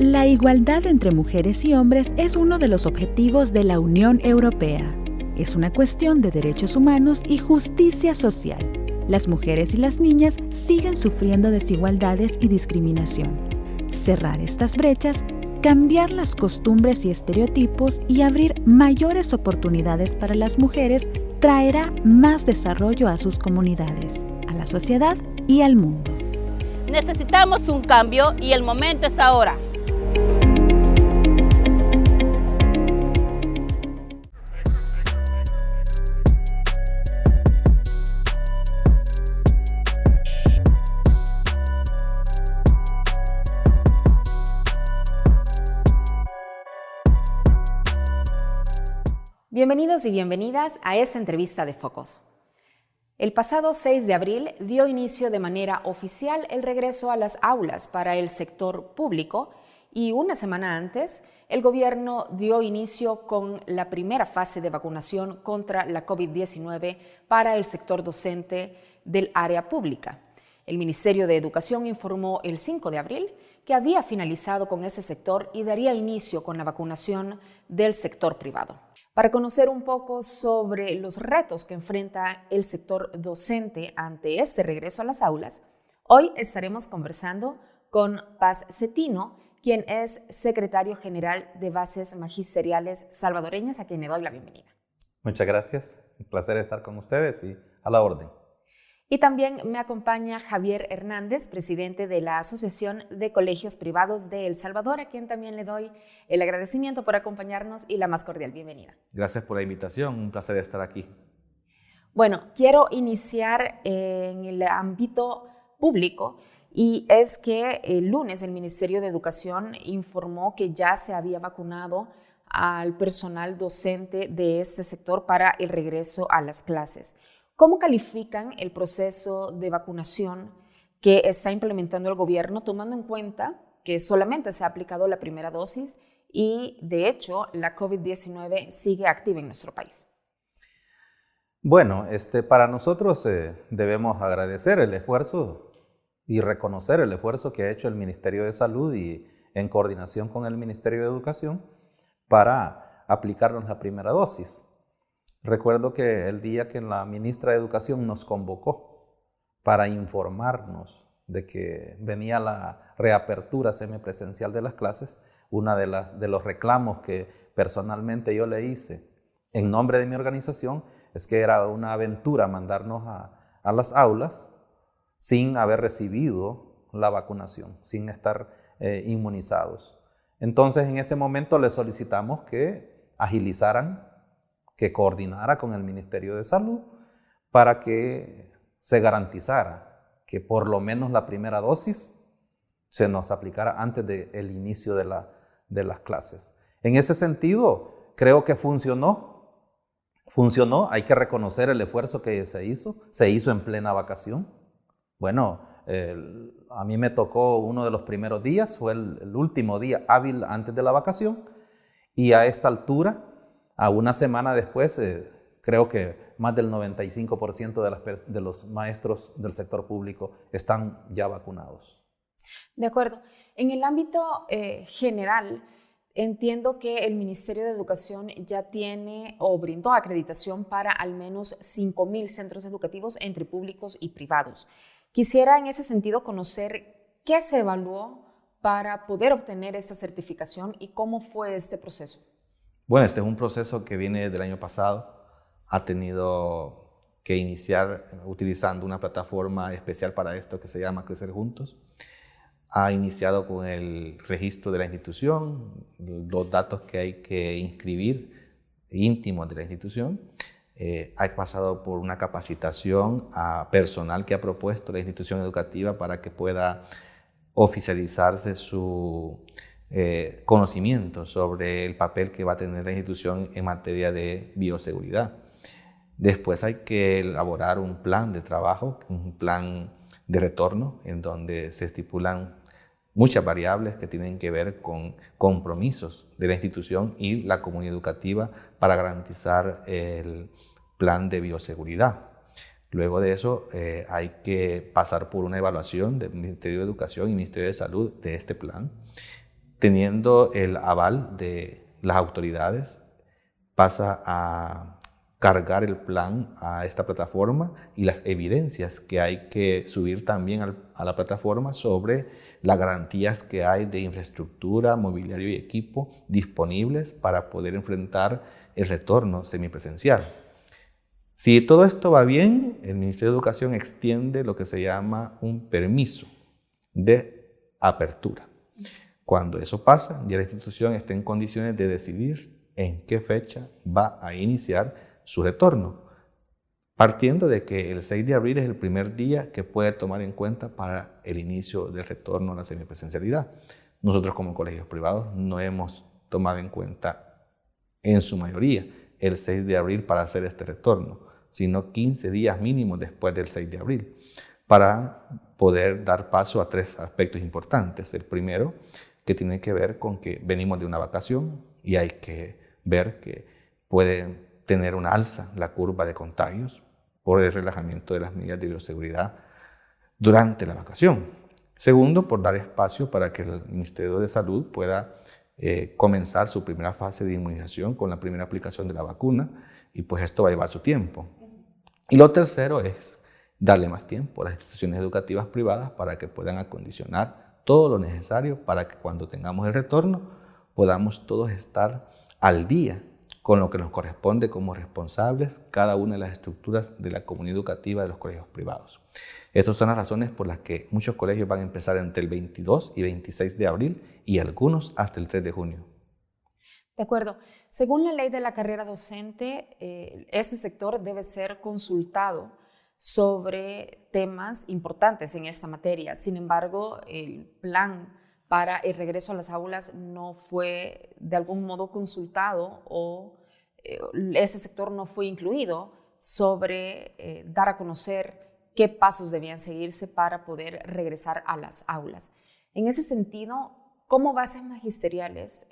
La igualdad entre mujeres y hombres es uno de los objetivos de la Unión Europea. Es una cuestión de derechos humanos y justicia social. Las mujeres y las niñas siguen sufriendo desigualdades y discriminación. Cerrar estas brechas, cambiar las costumbres y estereotipos y abrir mayores oportunidades para las mujeres traerá más desarrollo a sus comunidades, a la sociedad y al mundo. Necesitamos un cambio y el momento es ahora. Bienvenidos y bienvenidas a esta entrevista de Focos. El pasado 6 de abril dio inicio de manera oficial el regreso a las aulas para el sector público y una semana antes el gobierno dio inicio con la primera fase de vacunación contra la COVID-19 para el sector docente del área pública. El Ministerio de Educación informó el 5 de abril que había finalizado con ese sector y daría inicio con la vacunación del sector privado. Para conocer un poco sobre los retos que enfrenta el sector docente ante este regreso a las aulas, hoy estaremos conversando con Paz Cetino, quien es secretario general de Bases Magisteriales Salvadoreñas, a quien le doy la bienvenida. Muchas gracias, un placer estar con ustedes y a la orden. Y también me acompaña Javier Hernández, presidente de la Asociación de Colegios Privados de El Salvador, a quien también le doy el agradecimiento por acompañarnos y la más cordial bienvenida. Gracias por la invitación, un placer estar aquí. Bueno, quiero iniciar en el ámbito público y es que el lunes el Ministerio de Educación informó que ya se había vacunado al personal docente de este sector para el regreso a las clases. ¿Cómo califican el proceso de vacunación que está implementando el gobierno, tomando en cuenta que solamente se ha aplicado la primera dosis y, de hecho, la COVID-19 sigue activa en nuestro país? Bueno, para nosotros debemos agradecer el esfuerzo y reconocer el esfuerzo que ha hecho el Ministerio de Salud y en coordinación con el Ministerio de Educación para aplicarnos la primera dosis. Recuerdo que el día que la ministra de Educación nos convocó para informarnos de que venía la reapertura semipresencial de las clases, una de los reclamos que personalmente yo le hice en nombre de mi organización es que era una aventura mandarnos a las aulas sin haber recibido la vacunación, sin estar inmunizados. Entonces, en ese momento le solicitamos que agilizaran, que coordinara con el Ministerio de Salud para que se garantizara que por lo menos la primera dosis se nos aplicara antes del inicio de las clases. En ese sentido, creo que funcionó, hay que reconocer el esfuerzo que se hizo en plena vacación. Bueno, a mí me tocó uno de los primeros días, fue el último día hábil antes de la vacación, y a esta altura, a una semana después, creo que más del 95% de los maestros del sector público están ya vacunados. De acuerdo. En el ámbito general, entiendo que el Ministerio de Educación ya tiene o brindó acreditación para al menos 5,000 centros educativos entre públicos y privados. Quisiera en ese sentido conocer qué se evaluó para poder obtener esta certificación y cómo fue este proceso. Bueno, este es un proceso que viene del año pasado. Ha tenido que iniciar utilizando una plataforma especial para esto que se llama Crecer Juntos. Ha iniciado con el registro de la institución, los datos que hay que inscribir íntimos de la institución. Ha pasado por una capacitación a personal que ha propuesto la institución educativa para que pueda oficializarse su conocimiento sobre el papel que va a tener la institución en materia de bioseguridad. Después hay que elaborar un plan de trabajo, un plan de retorno, en donde se estipulan muchas variables que tienen que ver con compromisos de la institución y la comunidad educativa para garantizar el plan de bioseguridad. Luego de eso hay que pasar por una evaluación del Ministerio de Educación y Ministerio de Salud de este plan. teniendo el aval de las autoridades, pasa a cargar el plan a esta plataforma y las evidencias que hay que subir también a la plataforma sobre las garantías que hay de infraestructura, mobiliario y equipo disponibles para poder enfrentar el retorno semipresencial. Si todo esto va bien, el Ministerio de Educación extiende lo que se llama un permiso de apertura. Cuando eso pasa, ya la institución está en condiciones de decidir en qué fecha va a iniciar su retorno, partiendo de que el 6 de abril es el primer día que puede tomar en cuenta para el inicio del retorno a la semipresencialidad. Nosotros como colegios privados no hemos tomado en cuenta en su mayoría el 6 de abril para hacer este retorno, sino 15 días mínimo después del 6 de abril, para poder dar paso a 3 aspectos importantes. El primero, que tiene que ver con que venimos de una vacación y hay que ver que puede tener una alza la curva de contagios por el relajamiento de las medidas de bioseguridad durante la vacación. Segundo, por dar espacio para que el Ministerio de Salud pueda comenzar su primera fase de inmunización con la primera aplicación de la vacuna, y pues esto va a llevar su tiempo. Y lo tercero es darle más tiempo a las instituciones educativas privadas para que puedan acondicionar todo lo necesario para que cuando tengamos el retorno podamos todos estar al día con lo que nos corresponde como responsables cada una de las estructuras de la comunidad educativa de los colegios privados. Estas son las razones por las que muchos colegios van a empezar entre el 22 y 26 de abril y algunos hasta el 3 de junio. De acuerdo. Según la ley de la carrera docente, este sector debe ser consultado sobre temas importantes en esta materia. Sin embargo, el plan para el regreso a las aulas no fue de algún modo consultado o ese sector no fue incluido sobre dar a conocer qué pasos debían seguirse para poder regresar a las aulas. En ese sentido, ¿cómo Bases Magisteriales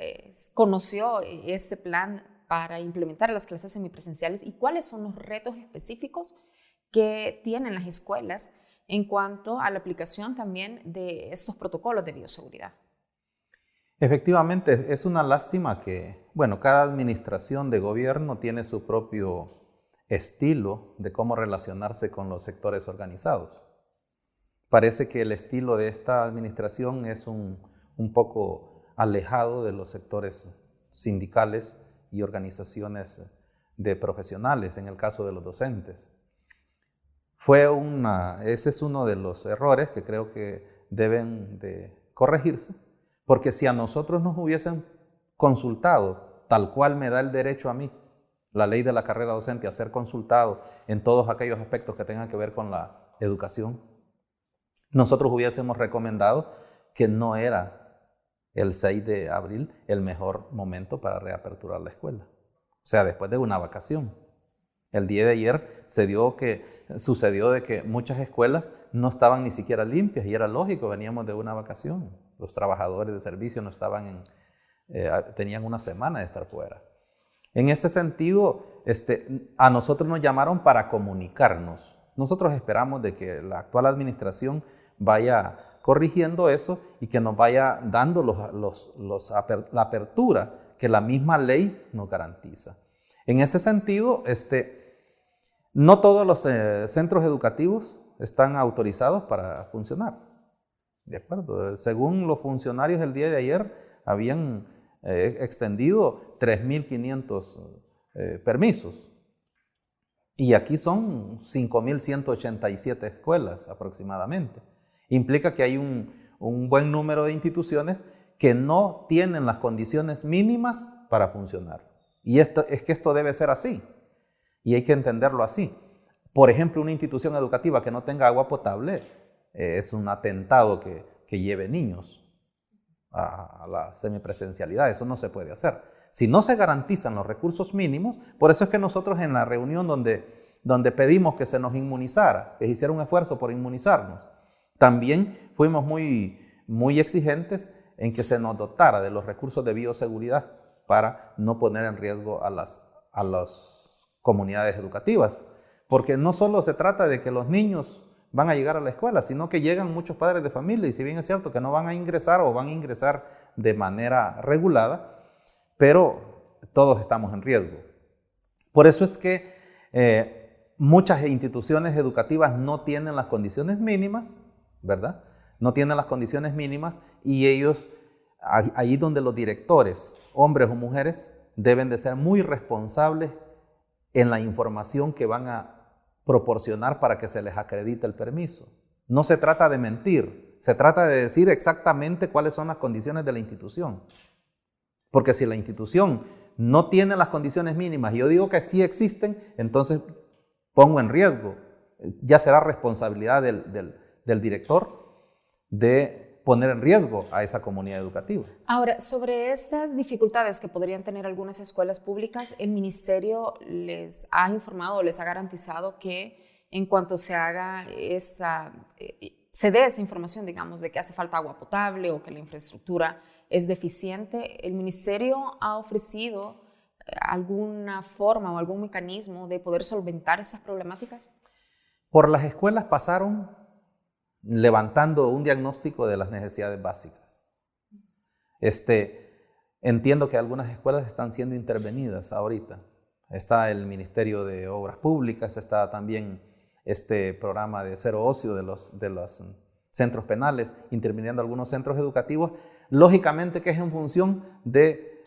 conoció este plan para implementar las clases semipresenciales y cuáles son los retos específicos que tienen las escuelas en cuanto a la aplicación también de estos protocolos de bioseguridad? Efectivamente, es una lástima que, cada administración de gobierno tiene su propio estilo de cómo relacionarse con los sectores organizados. Parece que el estilo de esta administración es un poco alejado de los sectores sindicales y organizaciones de profesionales, en el caso de los docentes. Ese es uno de los errores que creo que deben de corregirse, porque si a nosotros nos hubiesen consultado, tal cual me da el derecho a mí, la ley de la carrera docente, a ser consultado en todos aquellos aspectos que tengan que ver con la educación, nosotros hubiésemos recomendado que no era el 6 de abril el mejor momento para reaperturar la escuela, o sea, después de una vacación. El día de ayer sucedió de que muchas escuelas no estaban ni siquiera limpias y era lógico, veníamos de una vacación. Los trabajadores de servicio no estaban tenían una semana de estar fuera. En ese sentido, a nosotros nos llamaron para comunicarnos. Nosotros esperamos de que la actual administración vaya corrigiendo eso y que nos vaya dando la apertura que la misma ley nos garantiza. En ese sentido, no todos los centros educativos están autorizados para funcionar. ¿De acuerdo? Según los funcionarios el día de ayer, habían extendido 3.500 permisos. Y aquí son 5.187 escuelas aproximadamente. Implica que hay un buen número de instituciones que no tienen las condiciones mínimas para funcionar. Y esto debe ser así. Y hay que entenderlo así. Por ejemplo, una institución educativa que no tenga agua potable es un atentado que lleve niños a la semipresencialidad. Eso no se puede hacer. Si no se garantizan los recursos mínimos, por eso es que nosotros en la reunión donde pedimos que se nos inmunizara, que se hiciera un esfuerzo por inmunizarnos, también fuimos muy exigentes en que se nos dotara de los recursos de bioseguridad para no poner en riesgo a las comunidades educativas. Porque no solo se trata de que los niños van a llegar a la escuela, sino que llegan muchos padres de familia y si bien es cierto que no van a ingresar o van a ingresar de manera regulada, pero todos estamos en riesgo. Por eso es que muchas instituciones educativas no tienen las condiciones mínimas, ¿verdad? No tienen las condiciones mínimas y ellos, ahí donde los directores, hombres o mujeres, deben de ser muy responsables en la información que van a proporcionar para que se les acredite el permiso. No se trata de mentir, se trata de decir exactamente cuáles son las condiciones de la institución. Porque si la institución no tiene las condiciones mínimas y yo digo que sí existen, entonces pongo en riesgo. Ya será responsabilidad del director de poner en riesgo a esa comunidad educativa. Ahora, sobre estas dificultades que podrían tener algunas escuelas públicas, el ministerio les ha informado o les ha garantizado que en cuanto se haga se dé esta información, digamos, de que hace falta agua potable o que la infraestructura es deficiente, ¿el ministerio ha ofrecido alguna forma o algún mecanismo de poder solventar esas problemáticas? Por las escuelas pasaron levantando un diagnóstico de las necesidades básicas. Entiendo que algunas escuelas están siendo intervenidas ahorita. Está el Ministerio de Obras Públicas, está también este programa de cero ocio de los centros penales, interviniendo algunos centros educativos, lógicamente que es en función de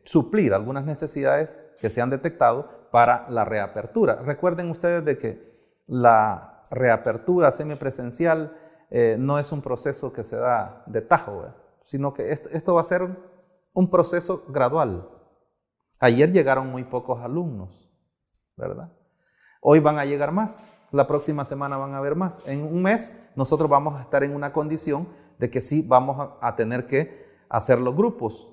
suplir algunas necesidades que se han detectado para la reapertura. Recuerden ustedes de que la reapertura semipresencial no es un proceso que se da de tajo, sino que esto va a ser un proceso gradual. Ayer llegaron muy pocos alumnos, ¿verdad? Hoy van a llegar más, la próxima semana van a haber más. En un mes nosotros vamos a estar en una condición de que sí vamos a tener que hacer los grupos,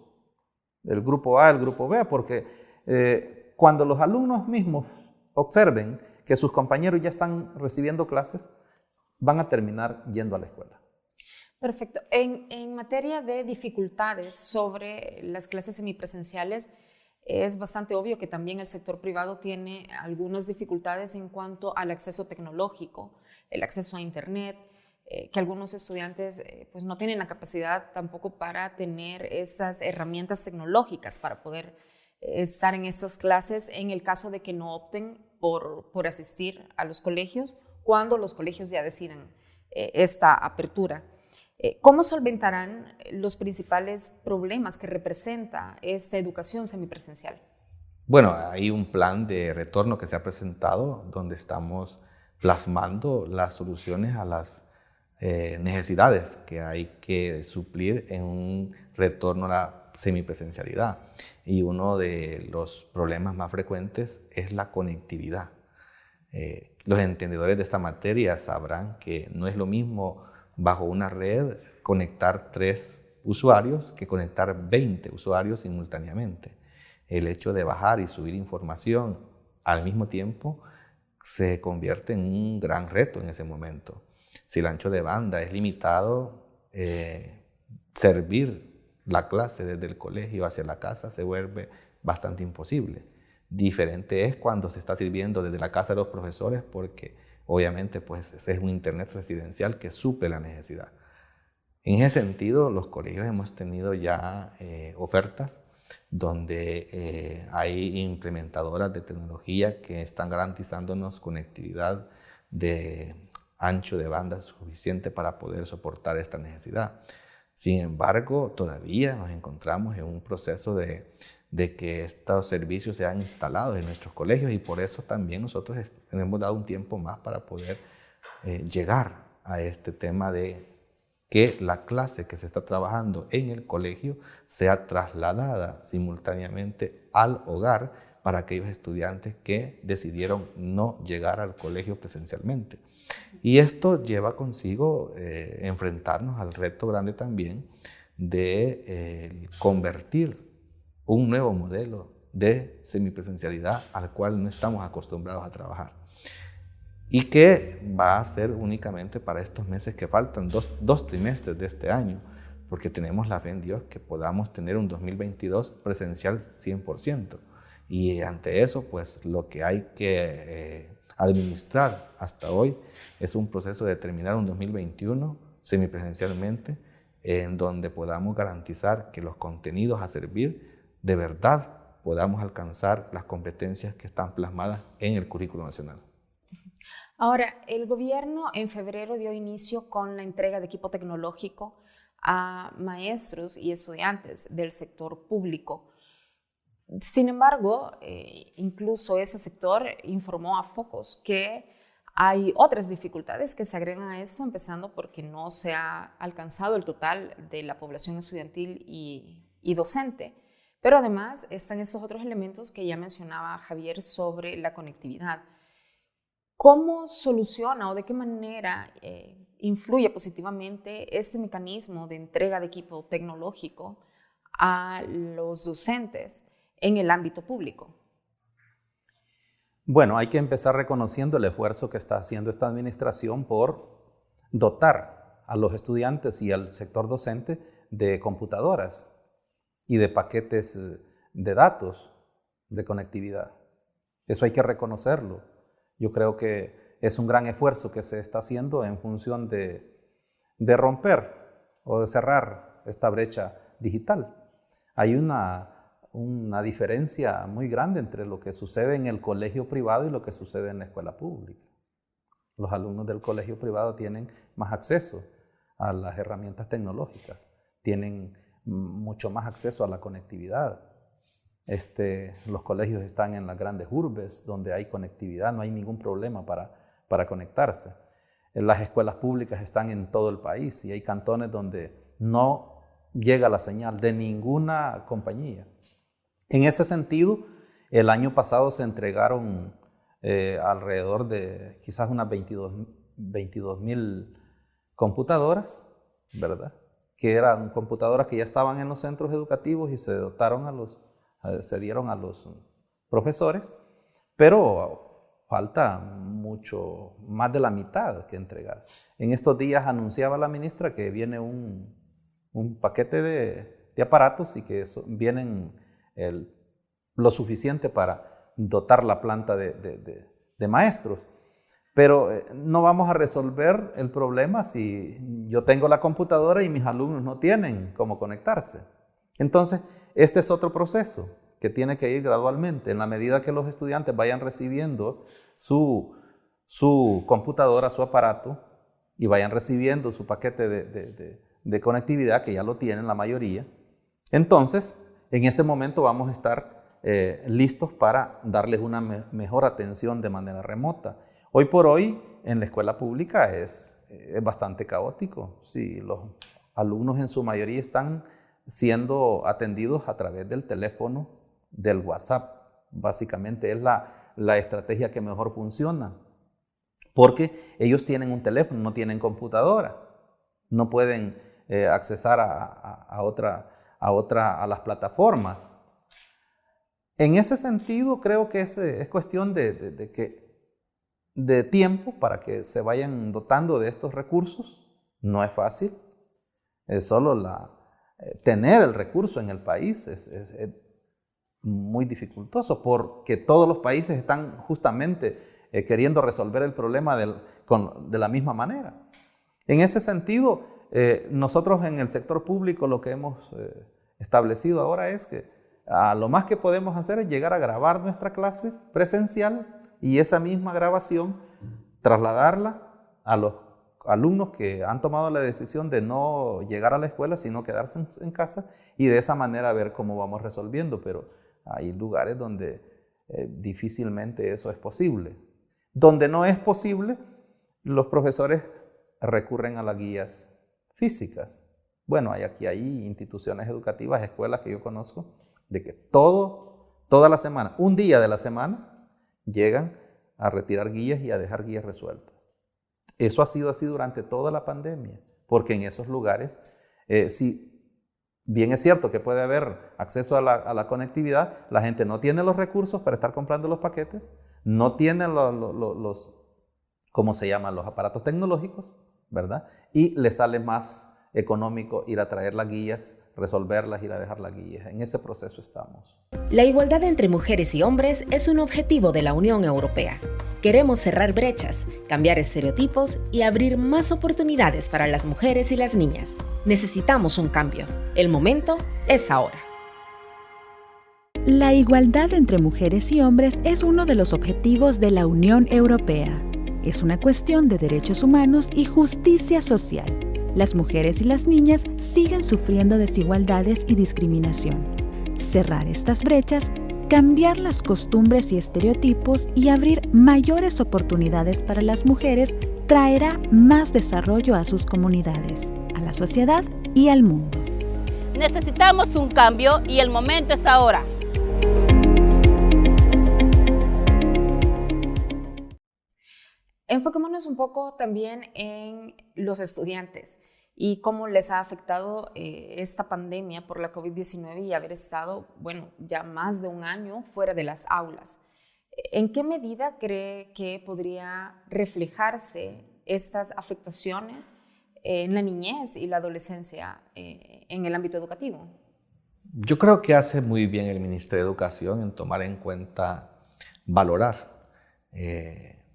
el grupo A, el grupo B, porque cuando los alumnos mismos observen que sus compañeros ya están recibiendo clases, van a terminar yendo a la escuela. Perfecto. En materia de dificultades sobre las clases semipresenciales, es bastante obvio que también el sector privado tiene algunas dificultades en cuanto al acceso tecnológico, el acceso a Internet, que algunos estudiantes pues no tienen la capacidad tampoco para tener esas herramientas tecnológicas para poder estar en estas clases en el caso de que no opten por asistir a los colegios cuando los colegios ya decidan esta apertura. ¿Cómo solventarán los principales problemas que representa esta educación semipresencial? Bueno, hay un plan de retorno que se ha presentado donde estamos plasmando las soluciones a las necesidades que hay que suplir en un retorno a la semipresencialidad. Y uno de los problemas más frecuentes es la conectividad. Los entendedores de esta materia sabrán que no es lo mismo bajo una red conectar 3 usuarios que conectar 20 usuarios simultáneamente. El hecho de bajar y subir información al mismo tiempo se convierte en un gran reto en ese momento. Si el ancho de banda es limitado, servir la clase desde el colegio hacia la casa se vuelve bastante imposible. Diferente es cuando se está sirviendo desde la casa de los profesores porque obviamente pues es un internet residencial que suple la necesidad. En ese sentido, los colegios hemos tenido ya ofertas donde hay implementadoras de tecnología que están garantizándonos conectividad de ancho de banda suficiente para poder soportar esta necesidad. Sin embargo, todavía nos encontramos en un proceso de que estos servicios sean instalados en nuestros colegios y por eso también nosotros hemos dado un tiempo más para poder llegar a este tema de que la clase que se está trabajando en el colegio sea trasladada simultáneamente al hogar para aquellos estudiantes que decidieron no llegar al colegio presencialmente. Y esto lleva consigo enfrentarnos al reto grande también de convertir un nuevo modelo de semipresencialidad al cual no estamos acostumbrados a trabajar y que va a ser únicamente para estos meses que faltan, dos trimestres de este año, porque tenemos la fe en Dios que podamos tener un 2022 presencial 100%. Y ante eso, pues lo que hay que administrar hasta hoy es un proceso de terminar un 2021 semipresencialmente, en donde podamos garantizar que los contenidos a servir de verdad podamos alcanzar las competencias que están plasmadas en el currículo nacional. Ahora, el gobierno en febrero dio inicio con la entrega de equipo tecnológico a maestros y estudiantes del sector público. Sin embargo, incluso ese sector informó a Focos que hay otras dificultades que se agregan a esto, empezando porque no se ha alcanzado el total de la población estudiantil y docente. Pero además están esos otros elementos que ya mencionaba Javier sobre la conectividad. ¿Cómo soluciona o de qué manera influye positivamente este mecanismo de entrega de equipo tecnológico a los docentes en el ámbito público? Bueno, hay que empezar reconociendo el esfuerzo que está haciendo esta administración por dotar a los estudiantes y al sector docente de computadoras y de paquetes de datos de conectividad. Eso hay que reconocerlo. Yo creo que es un gran esfuerzo que se está haciendo en función de romper o de cerrar esta brecha digital. Hay una diferencia muy grande entre lo que sucede en el colegio privado y lo que sucede en la escuela pública. Los alumnos del colegio privado tienen más acceso a las herramientas tecnológicas, tienen mucho más acceso a la conectividad. Los colegios están en las grandes urbes donde hay conectividad, no hay ningún problema para conectarse. Las escuelas públicas están en todo el país y hay cantones donde no llega la señal de ninguna compañía. En ese sentido, el año pasado se entregaron alrededor de quizás unas 22,000 computadoras, ¿verdad? Que eran computadoras que ya estaban en los centros educativos y se dieron a los profesores, pero falta mucho más de la mitad que entregar. En estos días anunciaba la ministra que viene un paquete de aparatos y que vienen lo suficiente para dotar la planta de maestros. Pero no vamos a resolver el problema si yo tengo la computadora y mis alumnos no tienen cómo conectarse. Entonces, este es otro proceso que tiene que ir gradualmente. En la medida que los estudiantes vayan recibiendo su computadora, su aparato, y vayan recibiendo su paquete de conectividad, que ya lo tienen la mayoría, entonces, en ese momento vamos a estar listos para darles una mejor atención de manera remota. Hoy por hoy, en la escuela pública es bastante caótico. Sí, los alumnos en su mayoría están siendo atendidos a través del teléfono, del WhatsApp. Básicamente es la estrategia que mejor funciona, porque ellos tienen un teléfono, no tienen computadora, no pueden accesar a las plataformas. En ese sentido, creo que es cuestión de tiempo para que se vayan dotando de estos recursos. No es fácil, es solo tener el recurso en el país es muy dificultoso, porque todos los países están justamente queriendo resolver el problema de la misma manera. En ese sentido, nosotros en el sector público lo que hemos establecido ahora es que lo más que podemos hacer es llegar a grabar nuestra clase presencial y esa misma grabación trasladarla a los alumnos que han tomado la decisión de no llegar a la escuela, sino quedarse en casa, y de esa manera ver cómo vamos resolviendo. Pero hay lugares donde difícilmente eso es posible. Donde no es posible, los profesores recurren a las guías físicas. Bueno, hay instituciones educativas, escuelas que yo conozco, de que toda la semana, un día de la semana, llegan a retirar guías y a dejar guías resueltas. Eso ha sido así durante toda la pandemia, porque en esos lugares, si bien es cierto que puede haber acceso a la conectividad, la gente no tiene los recursos para estar comprando los paquetes, no tiene ¿cómo se llaman? Los aparatos tecnológicos, ¿verdad? Y le sale más económico ir a traer las guías resolverlas, ir a dejar la guía. En ese proceso estamos. La igualdad entre mujeres y hombres es un objetivo de la Unión Europea. Queremos cerrar brechas, cambiar estereotipos y abrir más oportunidades para las mujeres y las niñas. Necesitamos un cambio. El momento es ahora. La igualdad entre mujeres y hombres es uno de los objetivos de la Unión Europea. Es una cuestión de derechos humanos y justicia social. Las mujeres y las niñas siguen sufriendo desigualdades y discriminación. Cerrar estas brechas, cambiar las costumbres y estereotipos y abrir mayores oportunidades para las mujeres traerá más desarrollo a sus comunidades, a la sociedad y al mundo. Necesitamos un cambio y el momento es ahora. Enfoquémonos un poco también en los estudiantes y cómo les ha afectado esta pandemia por la COVID-19 y haber estado, ya más de un año fuera de las aulas. ¿En qué medida cree que podría reflejarse estas afectaciones en la niñez y la adolescencia en el ámbito educativo? Yo creo que hace muy bien el Ministerio de Educación en tomar en cuenta, valorar,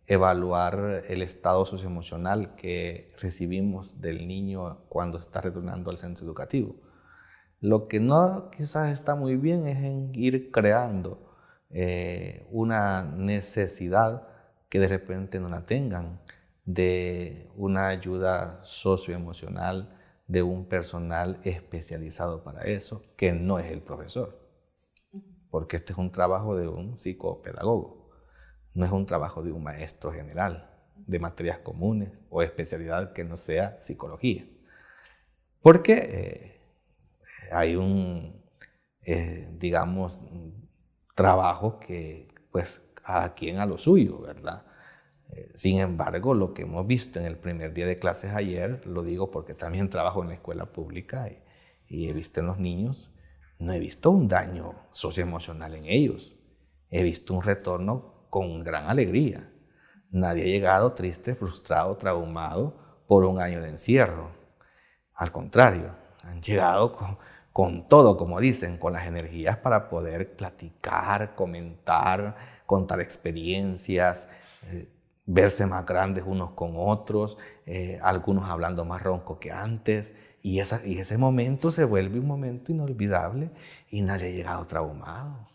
evaluar el estado socioemocional que recibimos del niño cuando está retornando al centro educativo. Lo que no quizás está muy bien es en ir creando una necesidad que de repente no la tengan de una ayuda socioemocional de un personal especializado para eso, que no es el profesor, porque este es un trabajo de un psicopedagogo. No es un trabajo de un maestro general de materias comunes o especialidad que no sea psicología. Porque hay trabajo que pues a quien a lo suyo, ¿verdad? Sin embargo, lo que hemos visto en el primer día de clases ayer, lo digo porque también trabajo en la escuela pública y he visto en los niños, no he visto un daño socioemocional en ellos. He visto un retorno con gran alegría. Nadie ha llegado triste, frustrado, traumado por un año de encierro. Al contrario, han llegado con todo, como dicen, con las energías para poder platicar, comentar, contar experiencias, verse más grandes unos con otros, algunos hablando más ronco que antes, y ese momento se vuelve un momento inolvidable y nadie ha llegado traumado.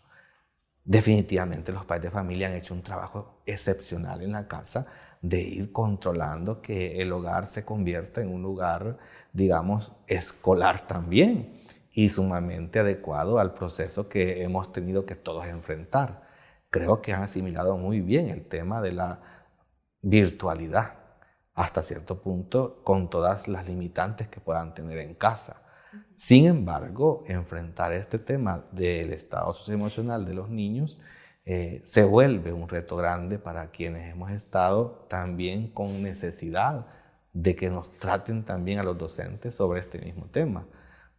Definitivamente los padres de familia han hecho un trabajo excepcional en la casa de ir controlando que el hogar se convierta en un lugar, digamos, escolar también y sumamente adecuado al proceso que hemos tenido que todos enfrentar. Creo que han asimilado muy bien el tema de la virtualidad, hasta cierto punto, con todas las limitantes que puedan tener en casa. Sin embargo, enfrentar este tema del estado socioemocional de los niños se vuelve un reto grande para quienes hemos estado también con necesidad de que nos traten también a los docentes sobre este mismo tema,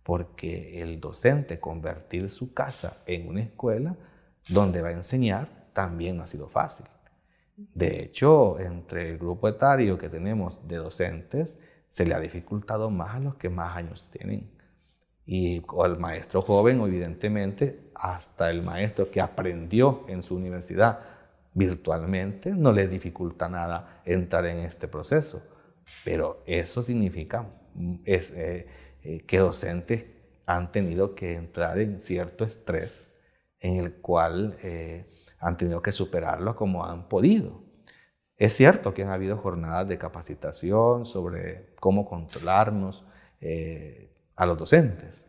porque el docente convertir su casa en una escuela donde va a enseñar también no ha sido fácil. De hecho, entre el grupo etario que tenemos de docentes, se le ha dificultado más a los que más años tienen. Y al maestro joven, evidentemente, hasta el maestro que aprendió en su universidad virtualmente, no le dificulta nada entrar en este proceso. Pero eso significa que docentes han tenido que entrar en cierto estrés en el cual han tenido que superarlo como han podido. Es cierto que han habido jornadas de capacitación sobre cómo controlarnos a los docentes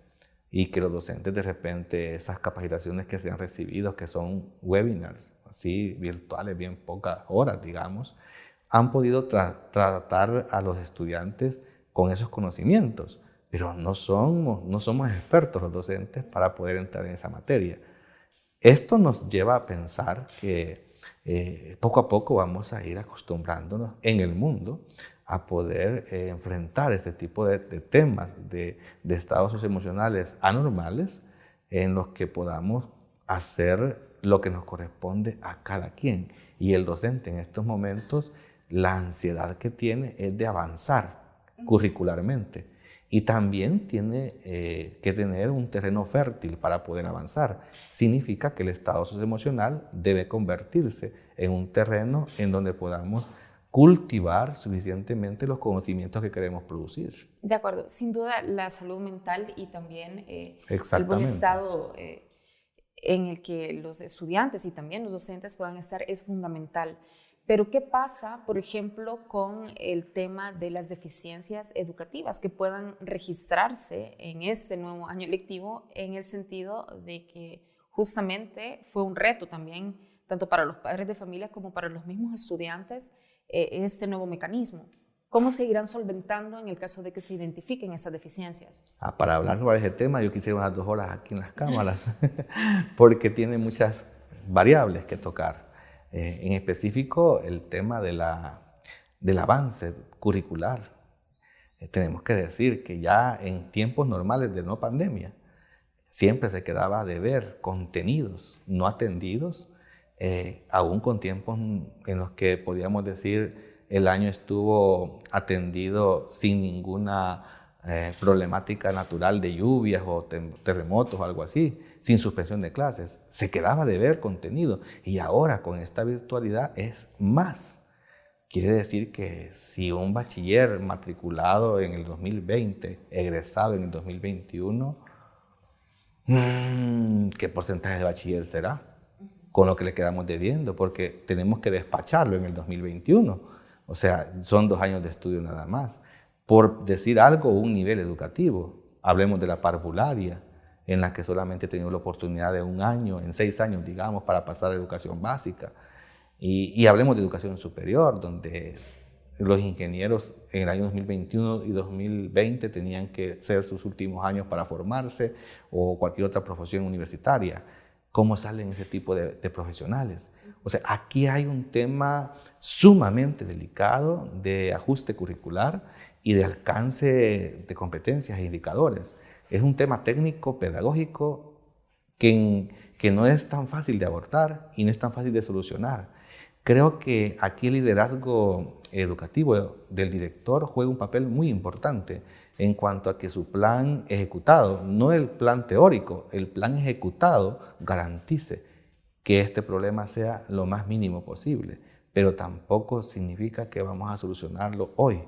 y que los docentes de repente esas capacitaciones que se han recibido, que son webinars así virtuales, bien pocas horas digamos, han podido tratar a los estudiantes con esos conocimientos, pero no somos expertos los docentes para poder entrar en esa materia. Esto nos lleva a pensar que poco a poco vamos a ir acostumbrándonos en el mundo a poder enfrentar este tipo de temas, de estados socioemocionales anormales en los que podamos hacer lo que nos corresponde a cada quien. Y el docente en estos momentos, la ansiedad que tiene es de avanzar curricularmente. Y también tiene que tener un terreno fértil para poder avanzar. Significa que el estado socioemocional debe convertirse en un terreno en donde podamos cultivar suficientemente los conocimientos que queremos producir. De acuerdo, sin duda la salud mental y también el buen Exactamente. estado en el que los estudiantes y también los docentes puedan estar es fundamental. Pero ¿qué pasa, por ejemplo, con el tema de las deficiencias educativas que puedan registrarse en este nuevo año lectivo, en el sentido de que justamente fue un reto también, tanto para los padres de familia como para los mismos estudiantes, este nuevo mecanismo? ¿Cómo se irán solventando en el caso de que se identifiquen esas deficiencias? Para hablar sobre ese tema, yo quisiera unas 2 horas aquí en las cámaras, porque tiene muchas variables que tocar. En específico, el tema del avance curricular. Tenemos que decir que ya en tiempos normales de no pandemia, siempre se quedaba de ver contenidos no atendidos, aún con tiempos en los que podíamos decir el año estuvo atendido sin ninguna problemática natural de lluvias o terremotos o algo así, sin suspensión de clases. Se quedaba de ver contenido y ahora con esta virtualidad es más. Quiere decir que si un bachiller matriculado en el 2020, egresado en el 2021, ¿qué porcentaje de bachiller será? Con lo que le quedamos debiendo, porque tenemos que despacharlo en el 2021. O sea, son 2 años de estudio nada más. Por decir algo, un nivel educativo. Hablemos de la parvularia, en la que solamente he tenido la oportunidad de 1 año, en 6 años, digamos, para pasar a educación básica. Y hablemos de educación superior, donde los ingenieros en el año 2021 y 2020 tenían que ser sus últimos años para formarse, o cualquier otra profesión universitaria. ¿Cómo salen ese tipo de profesionales? O sea, aquí hay un tema sumamente delicado de ajuste curricular y de alcance de competencias e indicadores. Es un tema técnico, pedagógico, que no es tan fácil de abordar y no es tan fácil de solucionar. Creo que aquí el liderazgo educativo del director juega un papel muy importante en cuanto a que su plan ejecutado, no el plan teórico, el plan ejecutado garantice que este problema sea lo más mínimo posible, pero tampoco significa que vamos a solucionarlo hoy.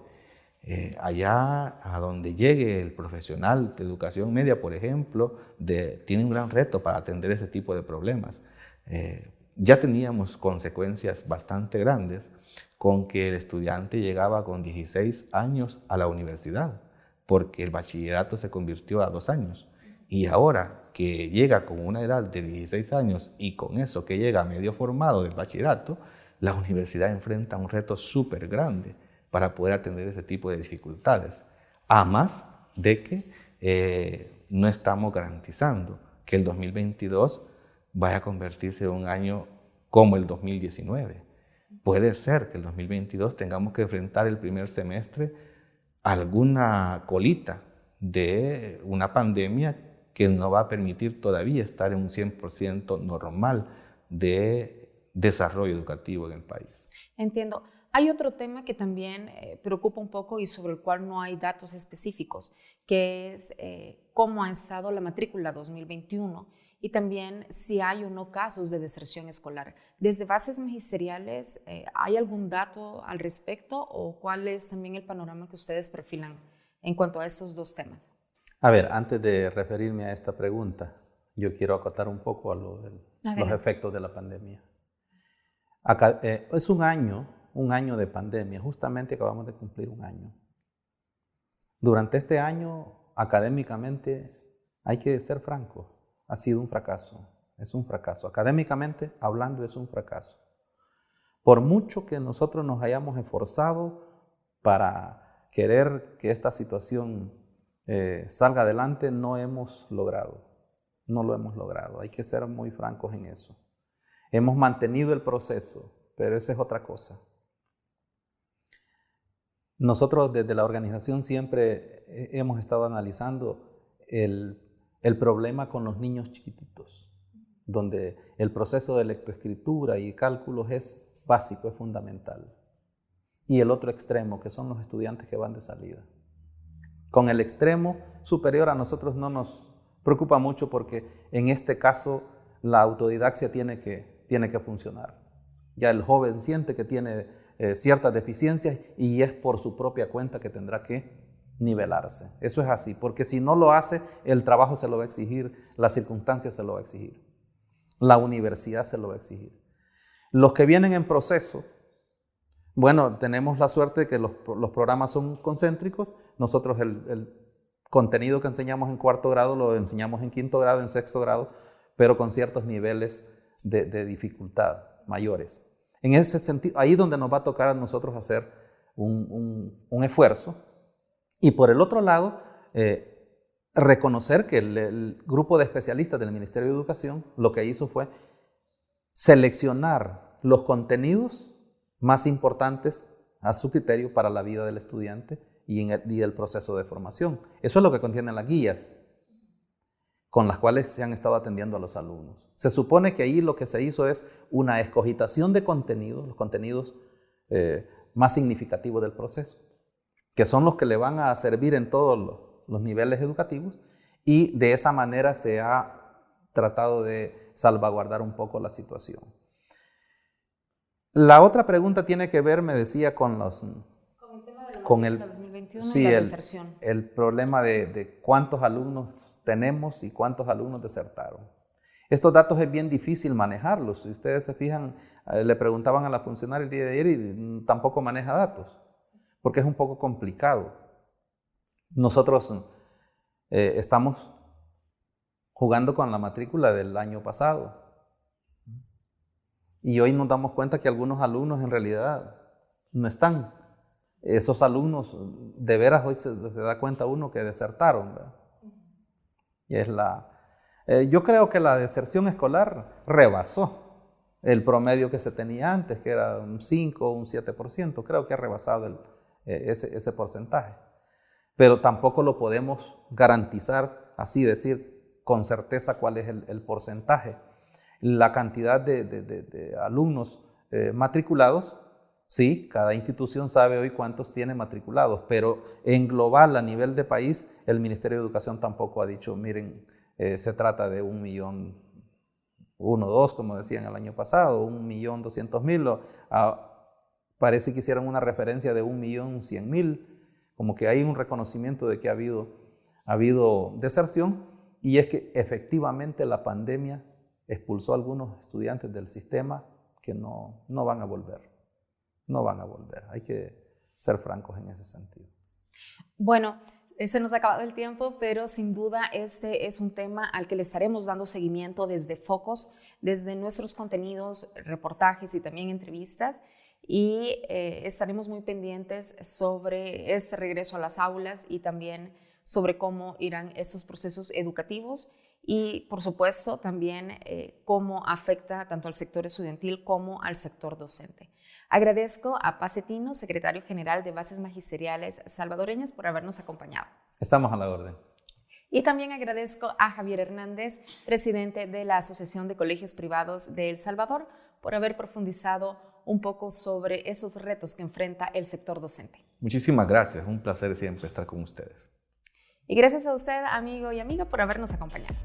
Allá a donde llegue el profesional de educación media, por ejemplo, tiene un gran reto para atender ese tipo de problemas. Ya teníamos consecuencias bastante grandes con que el estudiante llegaba con 16 años a la universidad, porque el bachillerato se convirtió a 2 años. Y ahora que llega con una edad de 16 años y con eso que llega medio formado del bachillerato, la universidad enfrenta un reto súper grande para poder atender ese tipo de dificultades. A más de que no estamos garantizando que el 2022 vaya a convertirse en un año como el 2019. Puede ser que el 2022 tengamos que enfrentar el primer semestre alguna colita de una pandemia que no va a permitir todavía estar en un 100% normal de desarrollo educativo en el país. Entiendo. Hay otro tema que también preocupa un poco y sobre el cual no hay datos específicos, que es cómo ha estado la matrícula 2021 y también si hay o no casos de deserción escolar. Desde bases magisteriales, ¿hay algún dato al respecto o cuál es también el panorama que ustedes perfilan en cuanto a estos 2 temas? A ver, antes de referirme a esta pregunta, yo quiero acotar un poco a lo de los efectos de la pandemia. Acá, es un año de pandemia, justamente acabamos de cumplir 1 año. Durante este año, académicamente, hay que ser franco, ha sido un fracaso, es un fracaso. Académicamente hablando es un fracaso. Por mucho que nosotros nos hayamos esforzado para querer que esta situación salga adelante, no lo hemos logrado, hay que ser muy francos en eso. Hemos mantenido el proceso, pero esa es otra cosa. Nosotros desde la organización siempre hemos estado analizando el problema con los niños chiquititos, donde el proceso de lectoescritura y cálculos es básico, es fundamental. Y el otro extremo, que son los estudiantes que van de salida. Con el extremo superior a nosotros no nos preocupa mucho porque en este caso la autodidaxia tiene que funcionar. Ya el joven siente que tiene ciertas deficiencias y es por su propia cuenta que tendrá que nivelarse. Eso es así, porque si no lo hace, el trabajo se lo va a exigir, las circunstancias se lo va a exigir, la universidad se lo va a exigir. Los que vienen en proceso, bueno, tenemos la suerte de que los programas son concéntricos. Nosotros el contenido que enseñamos en 4º grado lo enseñamos en 5º grado, en 6º grado, pero con ciertos niveles de dificultad mayores. En ese sentido, ahí es donde nos va a tocar a nosotros hacer un esfuerzo. Y por el otro lado, reconocer que el grupo de especialistas del Ministerio de Educación lo que hizo fue seleccionar los contenidos más importantes a su criterio para la vida del estudiante y el proceso de formación. Eso es lo que contienen las guías con las cuales se han estado atendiendo a los alumnos. Se supone que ahí lo que se hizo es una escogitación de contenidos, los contenidos más significativos del proceso, que son los que le van a servir en todos los niveles educativos, y de esa manera se ha tratado de salvaguardar un poco la situación. La otra pregunta tiene que ver, me decía, con el tema de la 2021 y la deserción. El problema de cuántos alumnos tenemos y cuántos alumnos desertaron. Estos datos es bien difícil manejarlos. Si ustedes se fijan, le preguntaban a la funcionaria el día de ayer y tampoco maneja datos, porque es un poco complicado. Nosotros estamos jugando con la matrícula del año pasado. Y hoy nos damos cuenta que algunos alumnos en realidad no están. Esos alumnos, de veras, hoy se da cuenta uno que desertaron, ¿verdad? Y yo creo que la deserción escolar rebasó el promedio que se tenía antes, que era un 5 o un 7%. Creo que ha rebasado ese porcentaje. Pero tampoco lo podemos garantizar, así decir, con certeza cuál es el porcentaje. La cantidad de alumnos matriculados, sí, cada institución sabe hoy cuántos tiene matriculados, pero en global, a nivel de país, el Ministerio de Educación tampoco ha dicho, miren, se trata de 1.100.000, 2, como decían el año pasado, 1.200.000, parece que hicieron una referencia de 1.100.000, como que hay un reconocimiento de que ha habido deserción, y es que efectivamente la pandemia expulsó a algunos estudiantes del sistema que no van a volver. No van a volver. Hay que ser francos en ese sentido. Bueno, se nos ha acabado el tiempo, pero sin duda este es un tema al que le estaremos dando seguimiento desde Focos, desde nuestros contenidos, reportajes y también entrevistas, y estaremos muy pendientes sobre este regreso a las aulas y también sobre cómo irán estos procesos educativos y, por supuesto, también cómo afecta tanto al sector estudiantil como al sector docente. Agradezco a Paz Setino, secretario general de Bases Magisteriales Salvadoreñas, por habernos acompañado. Estamos a la orden. Y también agradezco a Javier Hernández, presidente de la Asociación de Colegios Privados de El Salvador, por haber profundizado un poco sobre esos retos que enfrenta el sector docente. Muchísimas gracias, un placer siempre estar con ustedes. Y gracias a usted, amigo y amiga, por habernos acompañado.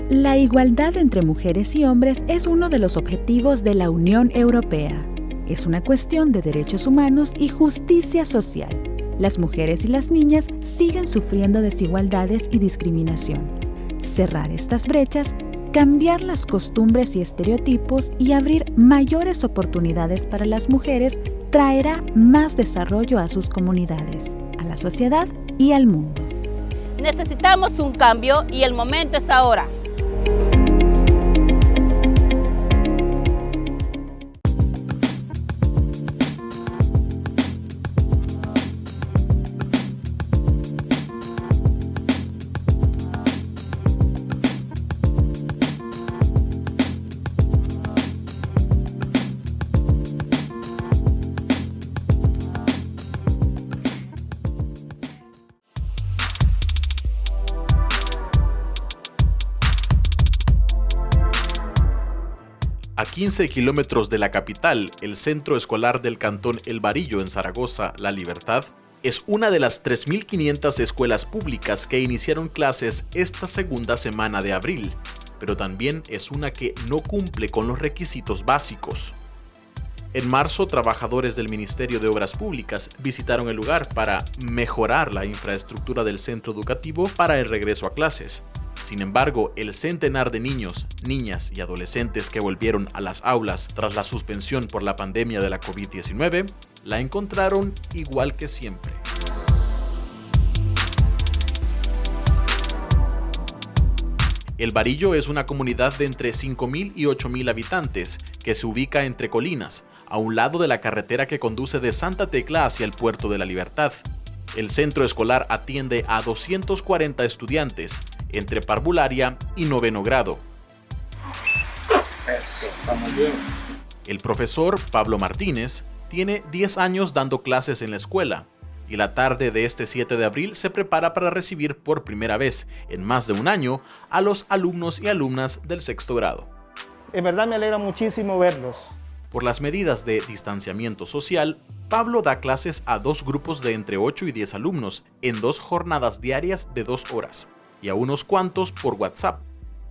La igualdad entre mujeres y hombres es uno de los objetivos de la Unión Europea. Es una cuestión de derechos humanos y justicia social. Las mujeres y las niñas siguen sufriendo desigualdades y discriminación. Cerrar estas brechas, cambiar las costumbres y estereotipos y abrir mayores oportunidades para las mujeres traerá más desarrollo a sus comunidades, a la sociedad y al mundo. Necesitamos un cambio y el momento es ahora. A 15 kilómetros de la capital, el centro escolar del cantón El Barillo en Zaragoza, La Libertad, es una de las 3.500 escuelas públicas que iniciaron clases esta segunda semana de abril, pero también es una que no cumple con los requisitos básicos. En marzo, trabajadores del Ministerio de Obras Públicas visitaron el lugar para mejorar la infraestructura del centro educativo para el regreso a clases. Sin embargo, el centenar de niños, niñas y adolescentes que volvieron a las aulas tras la suspensión por la pandemia de la COVID-19, la encontraron igual que siempre. El Barillo es una comunidad de entre 5.000 y 8.000 habitantes que se ubica entre colinas, a un lado de la carretera que conduce de Santa Tecla hacia el Puerto de la Libertad. El centro escolar atiende a 240 estudiantes entre parvularia y 9º grado. Eso, está muy bien. El profesor Pablo Martínez tiene 10 años dando clases en la escuela y la tarde de este 7 de abril se prepara para recibir por primera vez en más de un año a los alumnos y alumnas del 6º grado. En verdad me alegra muchísimo verlos. Por las medidas de distanciamiento social, Pablo da clases a 2 grupos de entre 8 y 10 alumnos en 2 jornadas diarias de 2 horas y a unos cuantos por WhatsApp,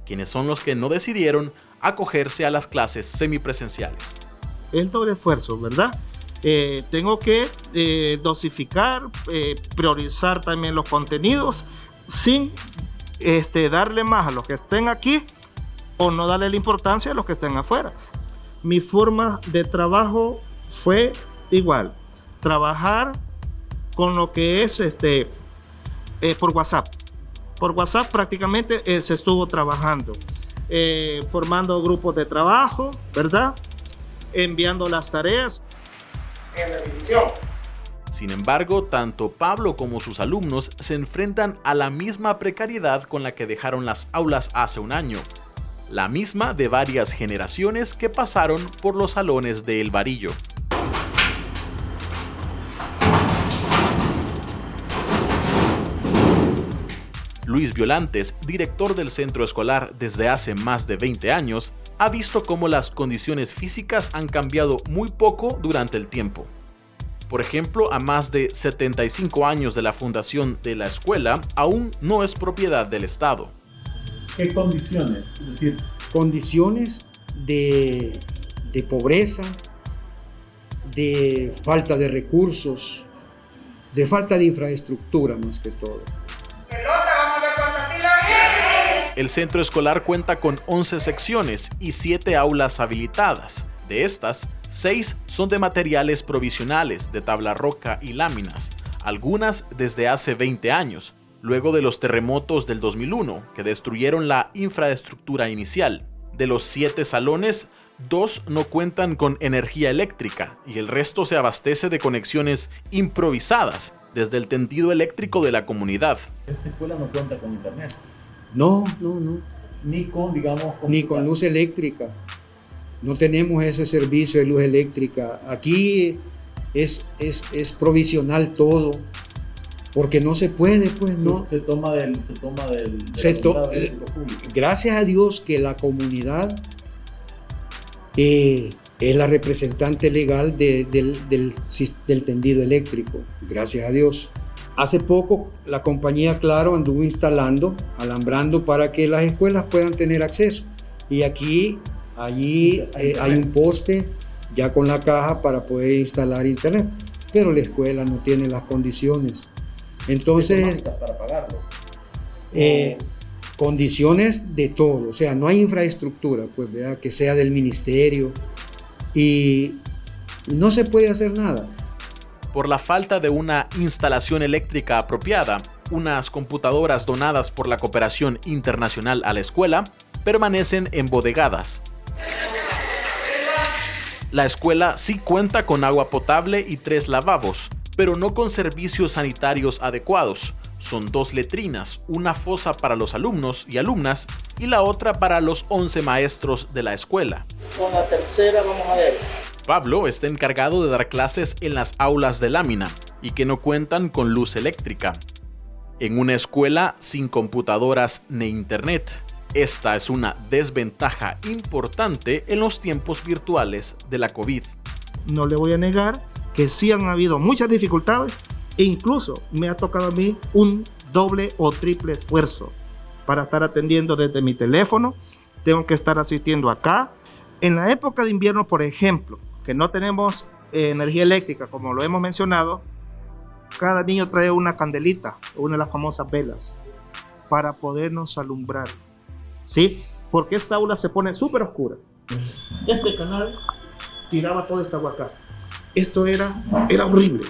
quienes son los que no decidieron acogerse a las clases semipresenciales. El doble esfuerzo, ¿verdad? Tengo que dosificar, priorizar también los contenidos sin darle más a los que estén aquí o no darle la importancia a los que estén afuera. Mi forma de trabajo fue igual, trabajar con lo que es por WhatsApp. Por WhatsApp prácticamente se estuvo trabajando, formando grupos de trabajo, ¿verdad? Enviando las tareas en la división. Sin embargo, tanto Pablo como sus alumnos se enfrentan a la misma precariedad con la que dejaron las aulas hace un año, la misma de varias generaciones que pasaron por los salones de El Barillo. Luis Violantes, director del centro escolar desde hace más de 20 años, ha visto cómo las condiciones físicas han cambiado muy poco durante el tiempo. Por ejemplo, a más de 75 años de la fundación de la escuela, aún no es propiedad del Estado. ¿Qué condiciones? Es decir, condiciones de pobreza, de falta de recursos, de falta de infraestructura más que todo. El centro escolar cuenta con 11 secciones y 7 aulas habilitadas. De estas, 6 son de materiales provisionales de tabla roca y láminas, algunas desde hace 20 años, luego de los terremotos del 2001 que destruyeron la infraestructura inicial. De los 7 salones, 2 no cuentan con energía eléctrica y el resto se abastece de conexiones improvisadas desde el tendido eléctrico de la comunidad. Esta escuela no cuenta con internet. No. Ni con, digamos, ni con luz eléctrica. No tenemos ese servicio de luz eléctrica. Aquí es provisional todo, porque no se puede, pues no. Se toma del público. Gracias a Dios que la comunidad es la representante legal del tendido eléctrico. Gracias a Dios. Hace poco la compañía Claro anduvo alambrando para que las escuelas puedan tener acceso. Y allí hay un poste ya con la caja para poder instalar internet. Pero la escuela no tiene las condiciones. Entonces, para pagarlo. Condiciones de todo. O sea, no hay infraestructura, pues, ¿verdad? Que sea del ministerio. Y no se puede hacer nada. Por la falta de una instalación eléctrica apropiada, unas computadoras donadas por la Cooperación Internacional a la escuela permanecen embodegadas. La escuela sí cuenta con agua potable y 3 lavabos, pero no con servicios sanitarios adecuados. Son 2 letrinas, una fosa para los alumnos y alumnas y la otra para los 11 maestros de la escuela. Con la tercera vamos a ver. Pablo está encargado de dar clases en las aulas de lámina y que no cuentan con luz eléctrica. En una escuela sin computadoras ni internet, Esta es una desventaja importante en los tiempos virtuales de la COVID. No le voy a negar que sí han habido muchas dificultades e incluso me ha tocado a mí un doble o triple esfuerzo para estar atendiendo desde mi teléfono. Tengo que estar asistiendo acá. En la época de invierno, por ejemplo, que no tenemos energía eléctrica, como lo hemos mencionado, cada niño trae una candelita, una de las famosas velas, para podernos alumbrar, ¿sí? Porque esta aula se pone súper oscura. Este canal tiraba toda esta agua acá. Esto era horrible.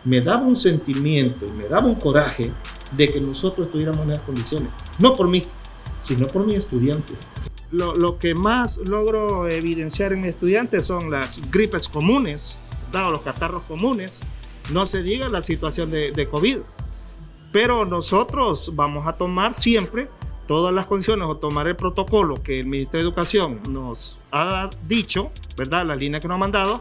Me daba un sentimiento y me daba un coraje de que nosotros estuviéramos en las condiciones. No por mí, sino por mis estudiantes. Lo que más logro evidenciar en mis estudiantes son las gripes comunes, ¿verdad? O los catarros comunes. No se diga la situación de COVID. Pero nosotros vamos a tomar siempre todas las condiciones o tomar el protocolo que el Ministerio de Educación nos ha dicho, ¿verdad? La línea que nos ha mandado,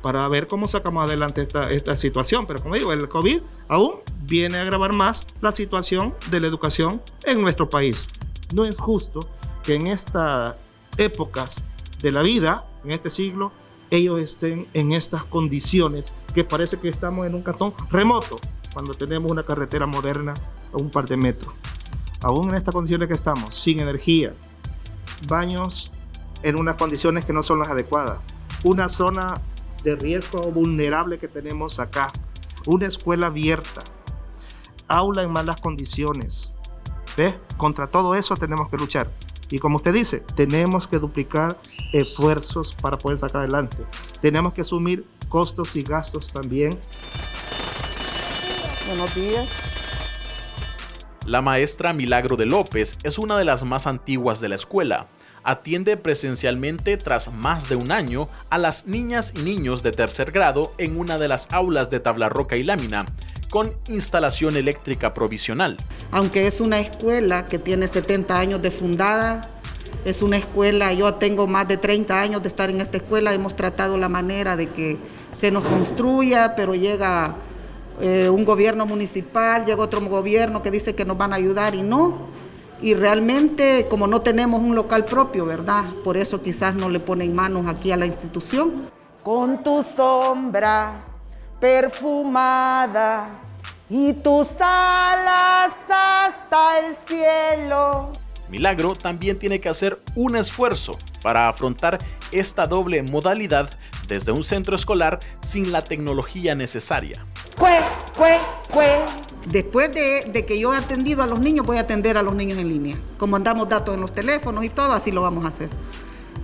para ver cómo sacamos adelante esta situación. Pero como digo, el COVID aún viene a agravar más la situación de la educación en nuestro país. No es justo que en estas épocas de la vida, en este siglo, ellos estén en estas condiciones que parece que estamos en un cantón remoto, cuando tenemos una carretera moderna a un par de metros. Aún en estas condiciones que estamos, sin energía, baños en unas condiciones que no son las adecuadas, una zona de riesgo vulnerable que tenemos acá, una escuela abierta, aula en malas condiciones. ¿Ves? Contra todo eso tenemos que luchar. Y como usted dice, tenemos que duplicar esfuerzos para poder sacar adelante. Tenemos que asumir costos y gastos también. Buenos días. La maestra Milagro de López es una de las más antiguas de la escuela. Atiende presencialmente tras más de un año a las niñas y niños de tercer grado en una de las aulas de tabla roca y lámina, con instalación eléctrica provisional. Aunque es una escuela que tiene 70 años de fundada, es una escuela, yo tengo más de 30 años de estar en esta escuela, hemos tratado la manera de que se nos construya, pero llega un gobierno municipal, llega otro gobierno que dice que nos van a ayudar y no. Y realmente, como no tenemos un local propio, ¿verdad? Por eso quizás no le ponen manos aquí a la institución. Con tu sombra perfumada y tus alas hasta el cielo. Milagro también tiene que hacer un esfuerzo para afrontar esta doble modalidad desde un centro escolar sin la tecnología necesaria. Después de que yo he atendido a los niños, voy a atender a los niños en línea. Como mandamos datos en los teléfonos y todo, así lo vamos a hacer.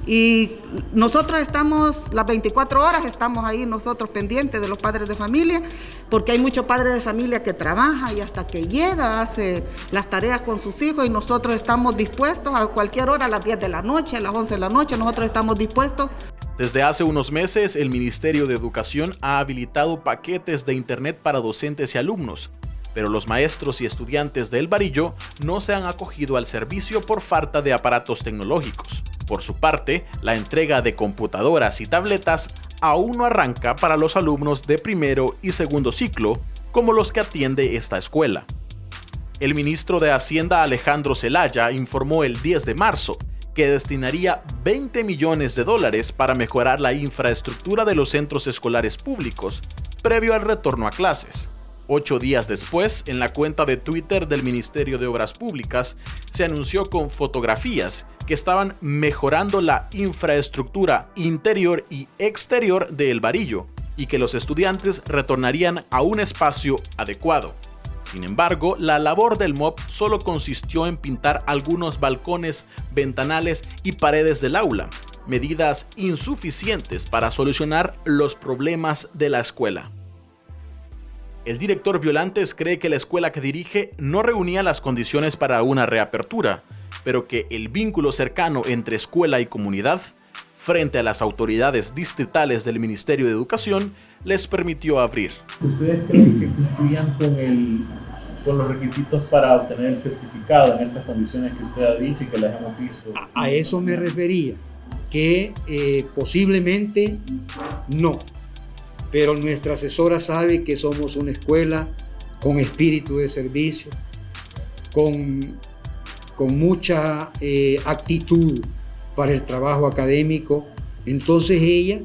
Y nosotros estamos, las 24 horas, estamos ahí nosotros pendientes de los padres de familia, porque hay muchos padres de familia que trabajan y hasta que llega hace las tareas con sus hijos y nosotros estamos dispuestos a cualquier hora, a las 10 de la noche, a las 11 de la noche, nosotros estamos dispuestos. Desde hace unos meses, el Ministerio de Educación ha habilitado paquetes de internet para docentes y alumnos, pero los maestros y estudiantes de El Barillo no se han acogido al servicio por falta de aparatos tecnológicos. Por su parte, la entrega de computadoras y tabletas aún no arranca para los alumnos de primero y segundo ciclo, como los que atiende esta escuela. El ministro de Hacienda Alejandro Zelaya informó el 10 de marzo que destinaría $20 millones para mejorar la infraestructura de los centros escolares públicos previo al retorno a clases. 8 días después, en la cuenta de Twitter del Ministerio de Obras Públicas, se anunció con fotografías que estaban mejorando la infraestructura interior y exterior de El Barillo y que los estudiantes retornarían a un espacio adecuado. Sin embargo, la labor del MOP solo consistió en pintar algunos balcones, ventanales y paredes del aula, medidas insuficientes para solucionar los problemas de la escuela. El director Violantes cree que la escuela que dirige no reunía las condiciones para una reapertura, pero que el vínculo cercano entre escuela y comunidad, frente a las autoridades distritales del Ministerio de Educación, les permitió abrir. ¿Ustedes creen que cumplían con los requisitos para obtener el certificado en estas condiciones que usted ha dicho y que las hemos visto? A eso me refería, que posiblemente no. Pero nuestra asesora sabe que somos una escuela con espíritu de servicio, con con mucha actitud para el trabajo académico. Entonces ella,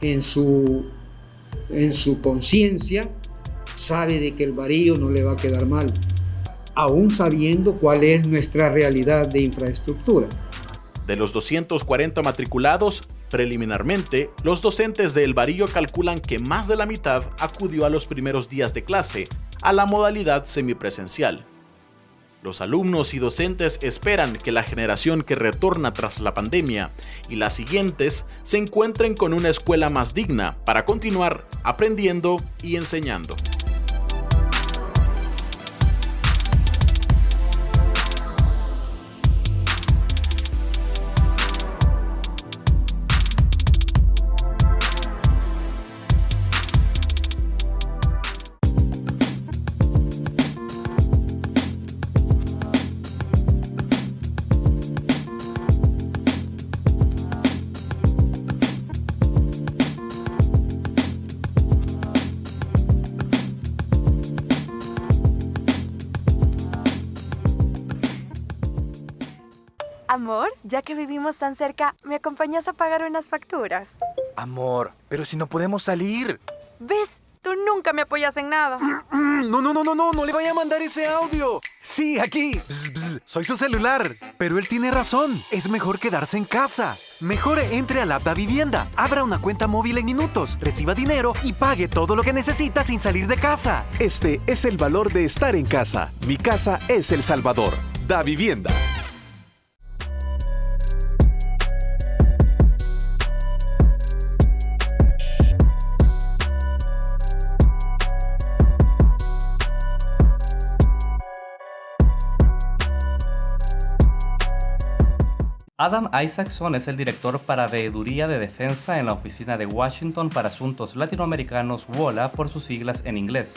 en su conciencia, sabe de que el Barillo no le va a quedar mal, aún sabiendo cuál es nuestra realidad de infraestructura. De los 240 matriculados, preliminarmente, los docentes de El Barillo calculan que más de la mitad acudió a los primeros días de clase, a la modalidad semipresencial. Los alumnos y docentes esperan que la generación que retorna tras la pandemia y las siguientes se encuentren con una escuela más digna para continuar aprendiendo y enseñando. Amor, ya que vivimos tan cerca, ¿me acompañas a pagar unas facturas? Amor, pero si no podemos salir. ¿Ves? Tú nunca me apoyas en nada. No le vaya a mandar ese audio. Sí, aquí. Soy su celular. Pero él tiene razón. Es mejor quedarse en casa. Mejor entre a la app Davivienda, abra una cuenta móvil en minutos, reciba dinero y pague todo lo que necesita sin salir de casa. Este es el valor de estar en casa. Mi casa es El Salvador. Davivienda. Adam Isaacson es el director para Veeduría de Defensa en la Oficina de Washington para Asuntos Latinoamericanos, WOLA por sus siglas en inglés.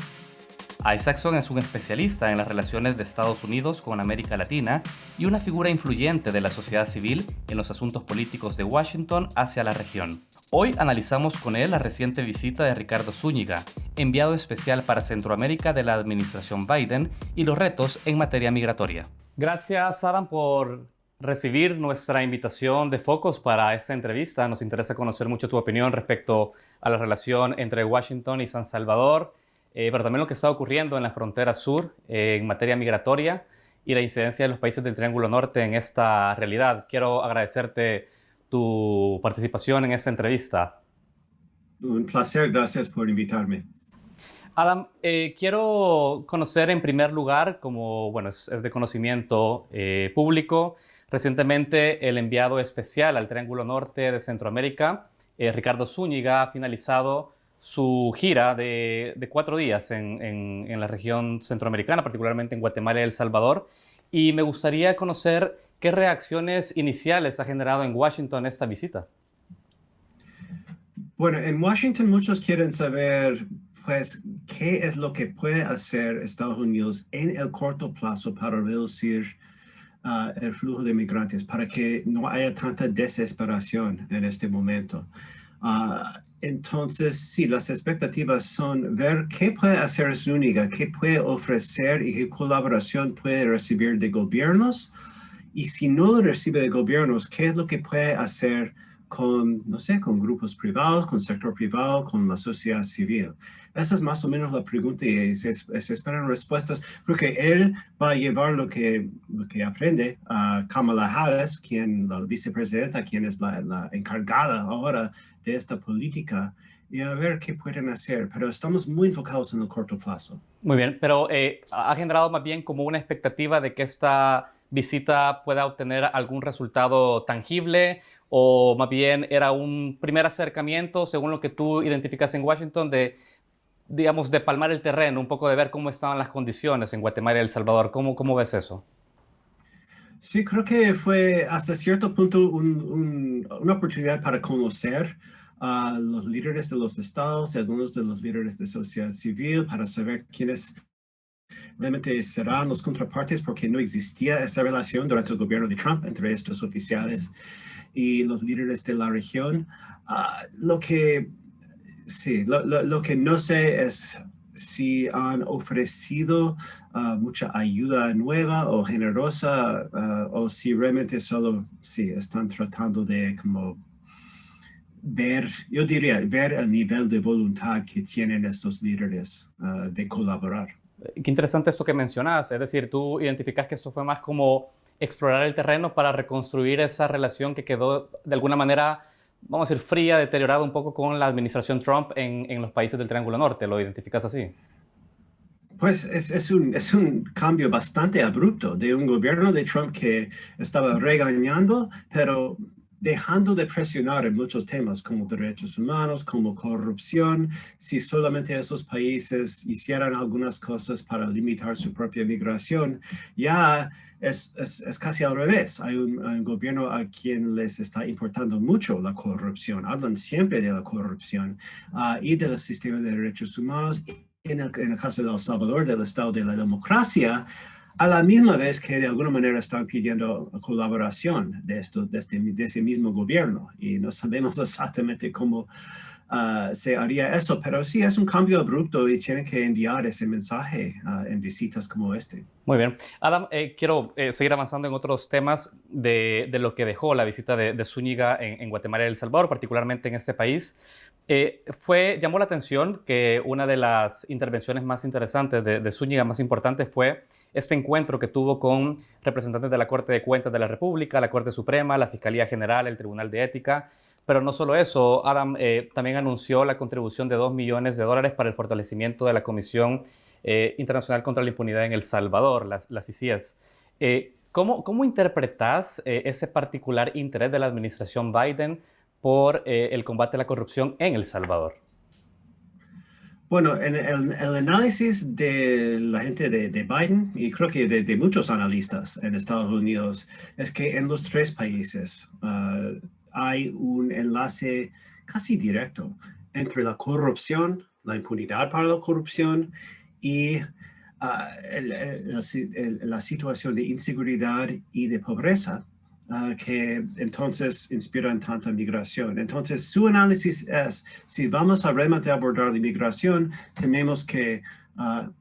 Isaacson es un especialista en las relaciones de Estados Unidos con América Latina y una figura influyente de la sociedad civil en los asuntos políticos de Washington hacia la región. Hoy analizamos con él la reciente visita de Ricardo Zúñiga, enviado especial para Centroamérica de la administración Biden, y los retos en materia migratoria. Gracias, Adam, por recibir nuestra invitación de Focos para esta entrevista. Nos interesa conocer mucho tu opinión respecto a la relación entre Washington y San Salvador, pero también lo que está ocurriendo en la frontera sur en materia migratoria y la incidencia de los países del Triángulo Norte en esta realidad. Quiero agradecerte tu participación en esta entrevista. Un placer, gracias por invitarme. Adam, quiero conocer en primer lugar, como bueno, es de conocimiento público, recientemente el enviado especial al Triángulo Norte de Centroamérica, Ricardo Zúñiga, ha finalizado su gira de 4 días en la región centroamericana, particularmente en Guatemala y El Salvador, y me gustaría conocer qué reacciones iniciales ha generado en Washington esta visita. Bueno, en Washington muchos quieren saber pues, ¿qué es lo que puede hacer Estados Unidos en el corto plazo para reducir el flujo de migrantes, para que no haya tanta desesperación en este momento? Entonces, sí, las expectativas son ver qué puede hacer Zúñiga, qué puede ofrecer y qué colaboración puede recibir de gobiernos. Y si no recibe de gobiernos, ¿qué es lo que puede hacer con, no sé, con grupos privados, con sector privado, con la sociedad civil? Esa es más o menos la pregunta y se esperan respuestas, porque él va a llevar lo que aprende a Kamala Harris, la vicepresidenta, quien es la encargada ahora de esta política, y a ver qué pueden hacer. Pero estamos muy enfocados en el corto plazo. Muy bien, pero ha generado más bien como una expectativa de que esta visita pueda obtener algún resultado tangible, o más bien era un primer acercamiento, según lo que tú identificas en Washington, de palmar el terreno, un poco de ver cómo estaban las condiciones en Guatemala y El Salvador. ¿Cómo ves eso? Sí, creo que fue hasta cierto punto una oportunidad para conocer a los líderes de los estados y algunos de los líderes de sociedad civil, para saber quiénes realmente serán los contrapartes, porque no existía esa relación durante el gobierno de Trump entre estos oficiales y los líderes de la región. Lo que no sé es si han ofrecido mucha ayuda nueva o generosa o si realmente solo están tratando de como ver, yo diría, ver el nivel de voluntad que tienen estos líderes de colaborar. Qué interesante esto que mencionas, es decir, tú identificas que esto fue más como explorar el terreno para reconstruir esa relación que quedó de alguna manera, vamos a decir, fría, deteriorada un poco con la administración Trump en los países del Triángulo Norte. ¿Lo identificas así? Pues es un cambio bastante abrupto de un gobierno de Trump que estaba regañando, pero dejando de presionar en muchos temas como derechos humanos, como corrupción. Si solamente esos países hicieran algunas cosas para limitar su propia migración, ya es casi al revés. Hay un gobierno a quien les está importando mucho la corrupción. Hablan siempre de la corrupción y del sistema de derechos humanos. En el caso de El Salvador, del Estado de la democracia, a la misma vez que de alguna manera están pidiendo colaboración de ese mismo gobierno. Y no sabemos exactamente cómo se haría eso, pero sí es un cambio abrupto y tienen que enviar ese mensaje en visitas como este. Muy bien. Adam, quiero seguir avanzando en otros temas de lo que dejó la visita de Zúñiga en Guatemala y El Salvador, particularmente en este país. Llamó la atención que una de las intervenciones más interesantes de Zúñiga, más importantes, fue este encuentro que tuvo con representantes de la Corte de Cuentas de la República, la Corte Suprema, la Fiscalía General, el Tribunal de Ética. Pero no solo eso, Adam también anunció la contribución de $2 millones para el fortalecimiento de la Comisión Internacional contra la Impunidad en El Salvador, la CICIES. ¿Cómo interpretas ese particular interés de la administración Biden por el combate a la corrupción en El Salvador? Bueno, en el análisis de la gente de Biden, y creo que de muchos analistas en Estados Unidos, es que en los tres países hay un enlace casi directo entre la corrupción, la impunidad para la corrupción y la situación de inseguridad y de pobreza que entonces inspiran tanta migración. Entonces, su análisis es, si vamos a realmente abordar la migración, tenemos que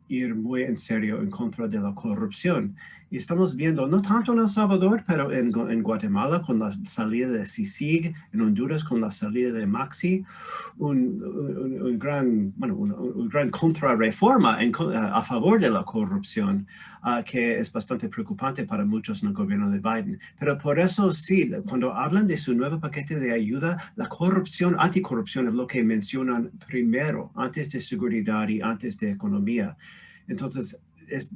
ir muy en serio en contra de la corrupción. Y estamos viendo, no tanto en El Salvador, pero en Guatemala con la salida de CICIG, en Honduras con la salida de Maxi, un gran contrarreforma a favor de la corrupción, que es bastante preocupante para muchos en el gobierno de Biden. Pero por eso sí, cuando hablan de su nuevo paquete de ayuda, la corrupción, anticorrupción es lo que mencionan primero, antes de seguridad y antes de economía. Entonces,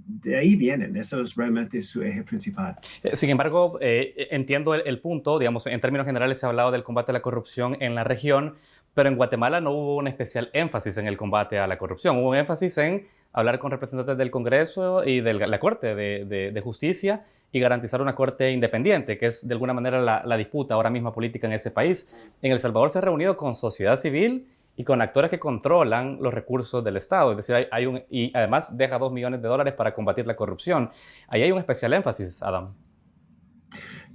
de ahí vienen, eso es realmente su eje principal. Sin embargo, entiendo el punto, digamos, en términos generales se ha hablado del combate a la corrupción en la región, pero en Guatemala no hubo un especial énfasis en el combate a la corrupción, hubo un énfasis en hablar con representantes del Congreso y de la Corte de Justicia y garantizar una Corte independiente, que es de alguna manera la disputa ahora misma política en ese país. En El Salvador se ha reunido con sociedad civil y con actores que controlan los recursos del Estado. Es decir, y además deja $2 millones para combatir la corrupción. Ahí hay un especial énfasis, Adam.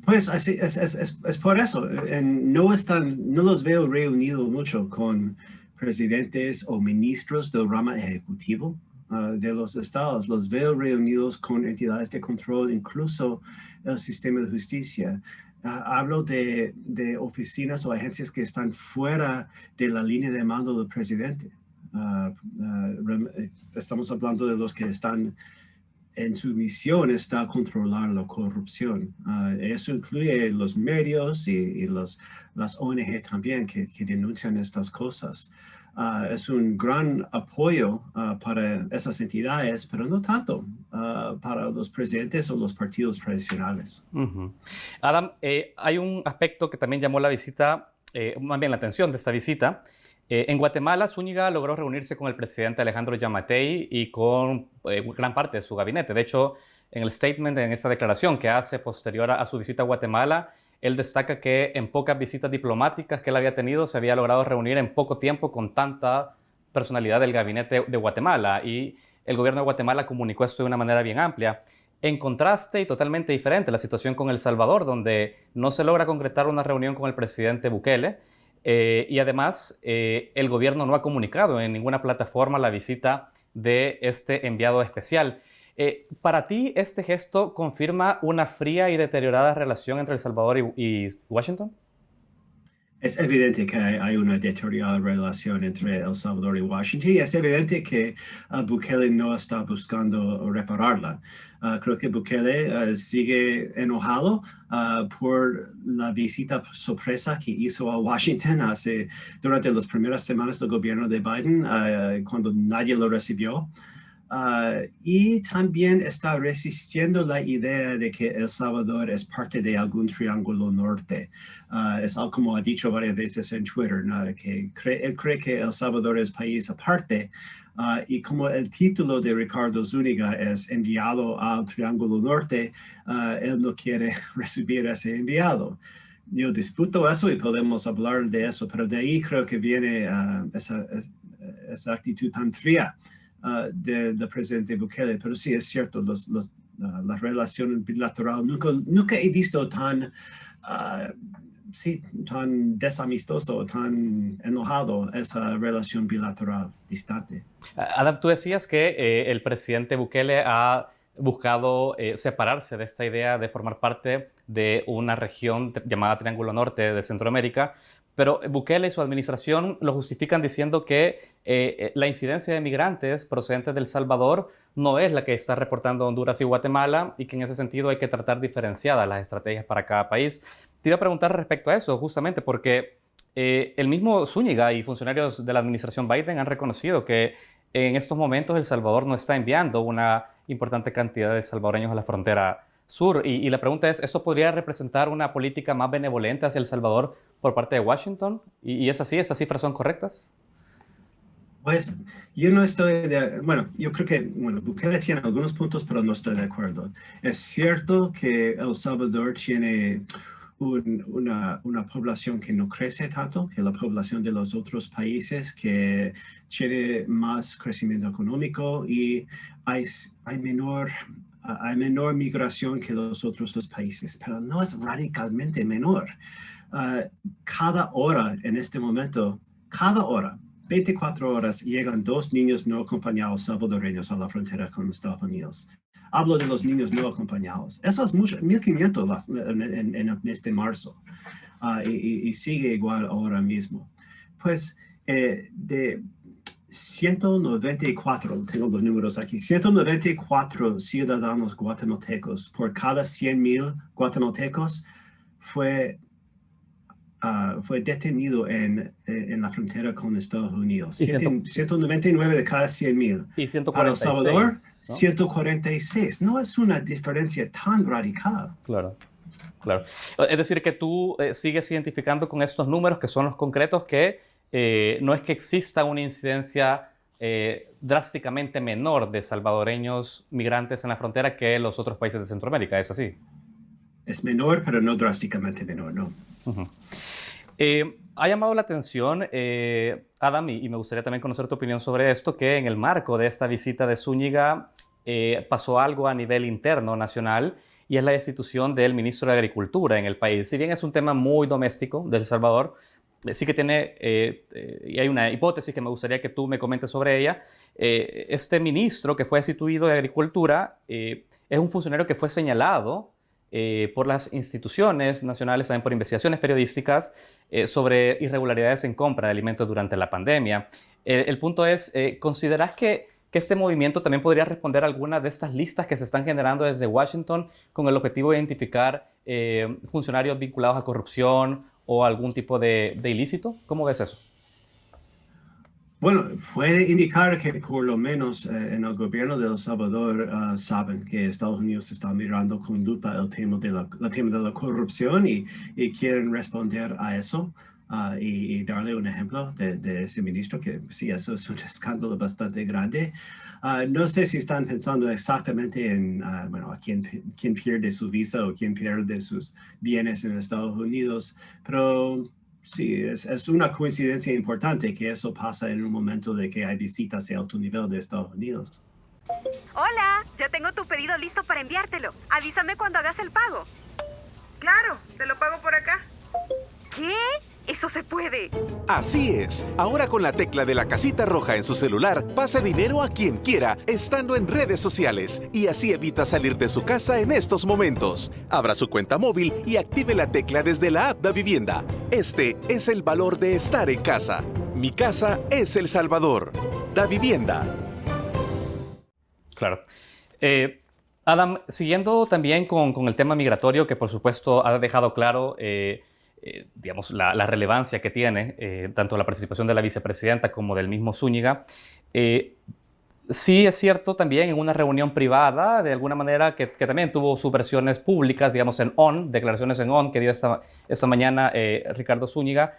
Pues así, es por eso. No los veo reunidos mucho con presidentes o ministros del rama ejecutivo de los estados. Los veo reunidos con entidades de control, incluso el sistema de justicia. Hablo de oficinas o agencias que están fuera de la línea de mando del presidente. Estamos hablando de los que están en su misión está controlar la corrupción. Eso incluye los medios y las ONG también que denuncian estas cosas. Es un gran apoyo para esas entidades, pero no tanto para los presidentes o los partidos tradicionales. Adam, hay un aspecto que también llamó la visita, más bien la atención de esta visita. En Guatemala, Zúñiga logró reunirse con el presidente Alejandro Yamatei y con gran parte de su gabinete. De hecho, en el statement, en esta declaración que hace posterior a su visita a Guatemala, él destaca que en pocas visitas diplomáticas que él había tenido se había logrado reunir en poco tiempo con tanta personalidad del gabinete de Guatemala, y el gobierno de Guatemala comunicó esto de una manera bien amplia. En contraste y totalmente diferente la situación con El Salvador, donde no se logra concretar una reunión con el presidente Bukele, y además el gobierno no ha comunicado en ninguna plataforma la visita de este enviado especial. ¿Para ti este gesto confirma una fría y deteriorada relación entre El Salvador y Washington? Es evidente que hay una deteriorada relación entre El Salvador y Washington y es evidente que Bukele no está buscando repararla. Creo que Bukele sigue enojado por la visita sorpresa que hizo a Washington durante las primeras semanas del gobierno de Biden, cuando nadie lo recibió. Y también está resistiendo la idea de que El Salvador es parte de algún triángulo norte. Es algo como ha dicho varias veces en Twitter, ¿no? Que él cree que El Salvador es país aparte. Y como el título de Ricardo Zúñiga es enviado al triángulo norte, él no quiere recibir ese enviado. Yo disputo eso y podemos hablar de eso, pero de ahí creo que viene esa actitud tan fría del presidente Bukele. Pero sí, es cierto, la relación bilateral nunca he visto tan desamistoso, tan enojado esa relación bilateral distante. Adam, tú decías que el presidente Bukele ha buscado separarse de esta idea de formar parte de una región llamada Triángulo Norte de Centroamérica, pero Bukele y su administración lo justifican diciendo que la incidencia de migrantes procedentes de El Salvador no es la que está reportando Honduras y Guatemala y que en ese sentido hay que tratar diferenciadas las estrategias para cada país. Te iba a preguntar respecto a eso, justamente porque el mismo Zúñiga y funcionarios de la administración Biden han reconocido que en estos momentos El Salvador no está enviando una importante cantidad de salvadoreños a la frontera sur. Y la pregunta es, ¿esto podría representar una política más benevolente hacia El Salvador por parte de Washington? ¿Y es así? ¿Estas cifras son correctas? Pues yo no estoy yo creo que, Bukele tiene algunos puntos, pero no estoy de acuerdo. Es cierto que El Salvador tiene una población que no crece tanto que la población de los otros países, que tiene más crecimiento económico y hay menor migración que los otros dos países, pero no es radicalmente menor. Cada hora en este momento, 24 horas, llegan 2 niños no acompañados salvadoreños a la frontera con Estados Unidos. Hablo de los niños no acompañados. Eso es mucho, 1,500 en el mes de marzo. Y sigue igual ahora mismo. Pues de 194, tengo los números aquí, 194 ciudadanos guatemaltecos por cada 100,000 guatemaltecos fue detenido en la frontera con Estados Unidos. 199 de cada 100,000. Y 146, para El Salvador, ¿no? 146. No es una diferencia tan radical. Claro. Es decir, que tú sigues identificando con estos números, que son los concretos, que no es que exista una incidencia drásticamente menor de salvadoreños migrantes en la frontera que los otros países de Centroamérica. ¿Es así? Es menor, pero no drásticamente menor, no. Uh-huh. Ha llamado la atención, Adam, y me gustaría también conocer tu opinión sobre esto, que en el marco de esta visita de Zúñiga pasó algo a nivel interno nacional, y es la destitución del ministro de Agricultura en el país. Si bien es un tema muy doméstico de El Salvador, sí que tiene, y hay una hipótesis que me gustaría que tú me comentes sobre ella. Este ministro que fue destituido de Agricultura es un funcionario que fue señalado por las instituciones nacionales, también por investigaciones periodísticas, sobre irregularidades en compra de alimentos durante la pandemia. El punto es, ¿consideras que este movimiento también podría responder a alguna de estas listas que se están generando desde Washington con el objetivo de identificar funcionarios vinculados a corrupción o algún tipo de ilícito? ¿Cómo ves eso? Bueno, puede indicar que por lo menos en el gobierno de El Salvador saben que Estados Unidos está mirando con lupa el tema de la corrupción y quieren responder a eso y darle un ejemplo de ese ministro, que sí, eso es un escándalo bastante grande. No sé si están pensando exactamente en a quién pierde su visa o quién pierde sus bienes en Estados Unidos, pero sí, es una coincidencia importante que eso pasa en un momento de que hay visitas de alto nivel de Estados Unidos. Hola, ya tengo tu pedido listo para enviártelo. Avísame cuando hagas el pago. Claro, te lo pago por acá. ¿Qué? ¡Eso se puede! Así es. Ahora con la tecla de la casita roja en su celular, pase dinero a quien quiera, estando en redes sociales. Y así evita salir de su casa en estos momentos. Abra su cuenta móvil y active la tecla desde la app Davivienda. Este es el valor de estar en casa. Mi casa es El Salvador. Davivienda. Claro. Adam, siguiendo también con el tema migratorio, que por supuesto ha dejado claro digamos, la relevancia que tiene tanto la participación de la vicepresidenta como del mismo Zúñiga. Sí es cierto también en una reunión privada, de alguna manera, que también tuvo sus versiones públicas, digamos, en ON, declaraciones en ON que dio esta mañana Ricardo Zúñiga.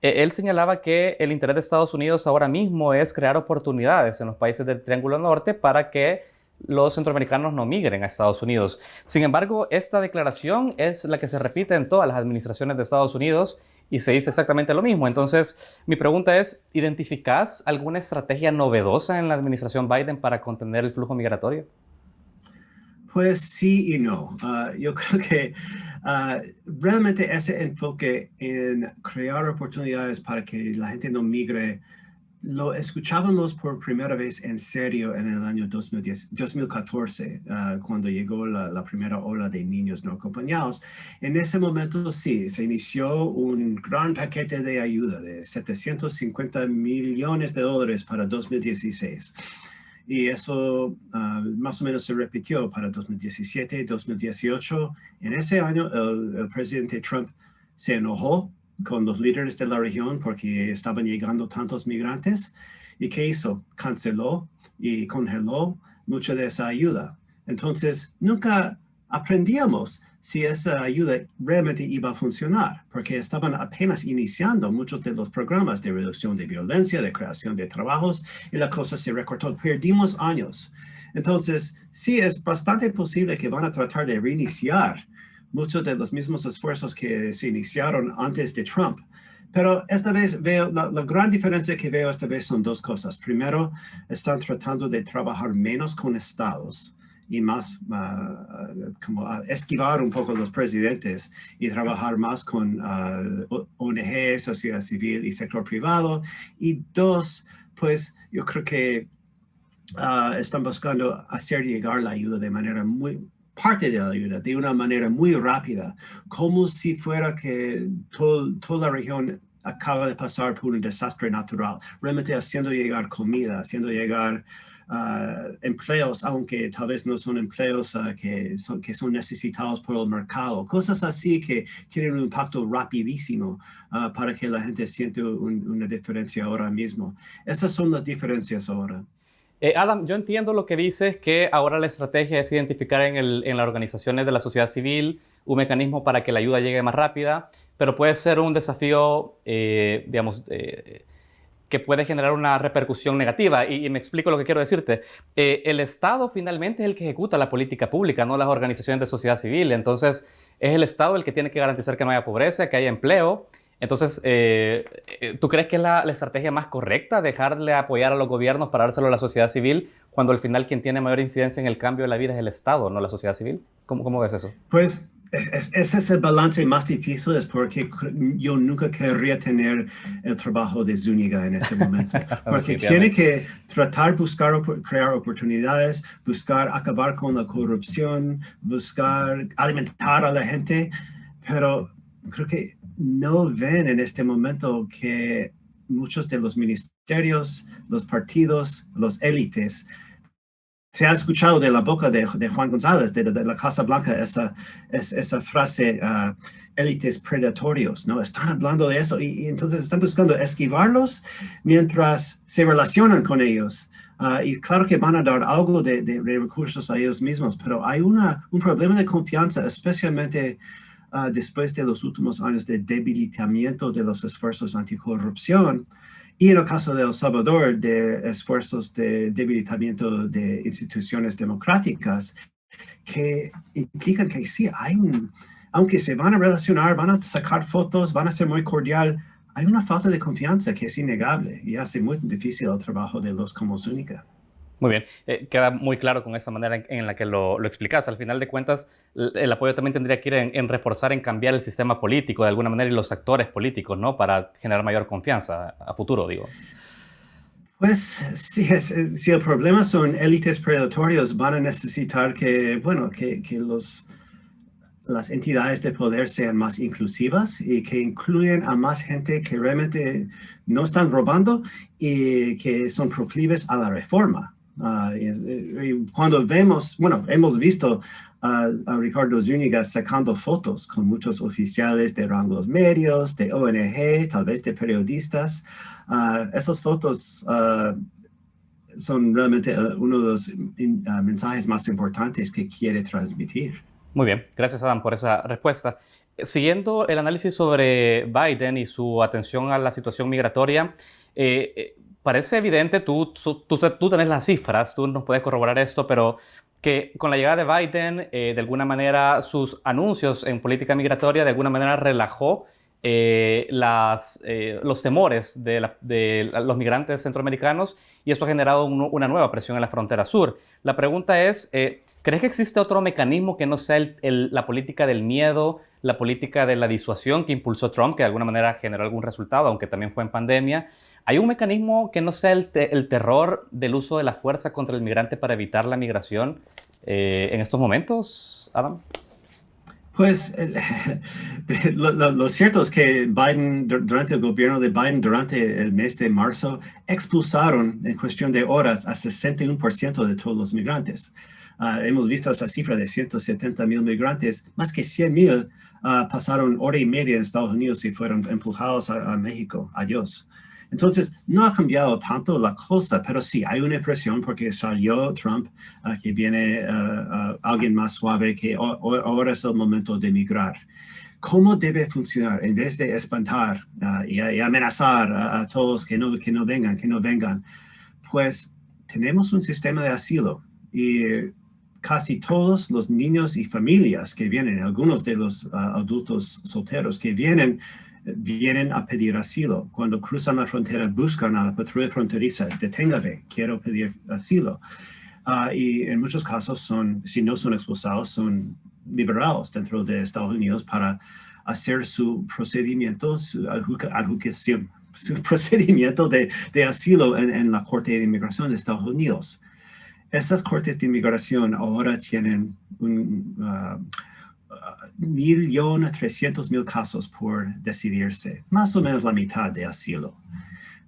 Él señalaba que el interés de Estados Unidos ahora mismo es crear oportunidades en los países del Triángulo Norte para que los centroamericanos no migren a Estados Unidos. Sin embargo, esta declaración es la que se repite en todas las administraciones de Estados Unidos y se dice exactamente lo mismo. Entonces, mi pregunta es, ¿identificás alguna estrategia novedosa en la administración Biden para contener el flujo migratorio? Pues sí y no. Yo creo que realmente ese enfoque en crear oportunidades para que la gente no migre lo escuchábamos por primera vez en serio en el año 2014, cuando llegó la primera ola de niños no acompañados. En ese momento sí, se inició un gran paquete de ayuda de $750 millones para 2016. Y eso más o menos se repitió para 2017 y 2018. En ese año el presidente Trump se enojó con los líderes de la región porque estaban llegando tantos migrantes. ¿Y qué hizo? Canceló y congeló mucha de esa ayuda. Entonces, nunca aprendíamos si esa ayuda realmente iba a funcionar, porque estaban apenas iniciando muchos de los programas de reducción de violencia, de creación de trabajos, y la cosa se recortó. Perdimos años. Entonces, sí es bastante posible que van a tratar de reiniciar muchos de los mismos esfuerzos que se iniciaron antes de Trump. Pero esta vez veo, la gran diferencia que veo esta vez son dos cosas. Primero, están tratando de trabajar menos con estados y más como esquivar un poco los presidentes y trabajar más con ONG, sociedad civil y sector privado. Y dos, pues yo creo que están buscando hacer llegar la ayuda de manera parte de la ayuda de una manera muy rápida, como si fuera que toda la región acaba de pasar por un desastre natural, realmente haciendo llegar comida, haciendo llegar empleos, aunque tal vez no son empleos que son necesitados por el mercado, cosas así que tienen un impacto rapidísimo para que la gente siente una diferencia ahora mismo. Esas son las diferencias ahora. Adam, yo entiendo lo que dices, que ahora la estrategia es identificar en las organizaciones de la sociedad civil un mecanismo para que la ayuda llegue más rápida, pero puede ser un desafío, digamos, que puede generar una repercusión negativa. Y me explico lo que quiero decirte. El Estado finalmente es el que ejecuta la política pública, no las organizaciones de sociedad civil. Entonces, es el Estado el que tiene que garantizar que no haya pobreza, que haya empleo. Entonces, ¿tú crees que es la estrategia más correcta dejarle apoyar a los gobiernos para dárselo a la sociedad civil cuando al final quien tiene mayor incidencia en el cambio de la vida es el Estado, no la sociedad civil? ¿Cómo ves eso? Pues ese es el balance más difícil, es porque yo nunca querría tener el trabajo de Zúñiga en este momento, porque tiene que tratar, buscar, crear oportunidades, buscar acabar con la corrupción, buscar alimentar a la gente, pero creo que no ven en este momento que muchos de los ministerios, los partidos, los élites, se ha escuchado de la boca de Juan González, de la Casa Blanca, esa frase, élites predatorios, ¿no? Están hablando de eso y entonces están buscando esquivarlos mientras se relacionan con ellos. Y claro que van a dar algo de recursos a ellos mismos, pero hay un problema de confianza, especialmente después de los últimos años de debilitamiento de los esfuerzos anticorrupción y en el caso de El Salvador de esfuerzos de debilitamiento de instituciones democráticas que implican que sí, aunque se van a relacionar, van a sacar fotos, van a ser muy cordial, hay una falta de confianza que es innegable y hace muy difícil el trabajo de los como Zúñiga. Muy bien, queda muy claro con esa manera en la que lo explicas. Al final de cuentas, el apoyo también tendría que ir en reforzar, en cambiar el sistema político de alguna manera y los actores políticos, ¿no? Para generar mayor confianza a futuro, digo. Pues si el problema son élites predatorios, van a necesitar que las entidades de poder sean más inclusivas y que incluyan a más gente que realmente no están robando y que son proclives a la reforma. Y cuando hemos visto a Ricardo Zúñiga sacando fotos con muchos oficiales de rangos medios, de ONG, tal vez de periodistas. Esas fotos son realmente uno de los mensajes más importantes que quiere transmitir. Muy bien, gracias Adam por esa respuesta. Siguiendo el análisis sobre Biden y su atención a la situación migratoria, parece evidente, tú tenés las cifras, tú nos puedes corroborar esto, pero que con la llegada de Biden, de alguna manera, sus anuncios en política migratoria, de alguna manera relajó los temores de los migrantes centroamericanos y esto ha generado una nueva presión en la frontera sur. La pregunta es, ¿crees que existe otro mecanismo que no sea la política del miedo, la política de la disuasión que impulsó Trump, que de alguna manera generó algún resultado, aunque también fue en pandemia? ¿Hay un mecanismo que no sea el terror del uso de la fuerza contra el migrante para evitar la migración en estos momentos, Adam? Pues lo cierto es que durante el gobierno de Biden, durante el mes de marzo, expulsaron en cuestión de horas a 61% de todos los migrantes. Hemos visto esa cifra de 170,000 migrantes, más que 100,000 pasaron hora y media en Estados Unidos y fueron empujados a México. Adiós. Entonces, no ha cambiado tanto la cosa, pero sí hay una presión porque salió Trump, que viene alguien más suave, que ahora es el momento de migrar. ¿Cómo debe funcionar? En vez de espantar y amenazar a todos que no vengan, pues tenemos un sistema de asilo y casi todos los niños y familias que vienen, algunos de los adultos solteros que vienen a pedir asilo. Cuando cruzan la frontera, buscan a la patrulla fronteriza, deténgame, quiero pedir asilo. Y en muchos casos si no son expulsados, son liberados dentro de Estados Unidos para hacer su procedimiento, su adjudicación, su procedimiento de asilo en la Corte de Inmigración de Estados Unidos. Esas cortes de inmigración ahora tienen 1,300,000 casos por decidirse, más o menos la mitad de asilo,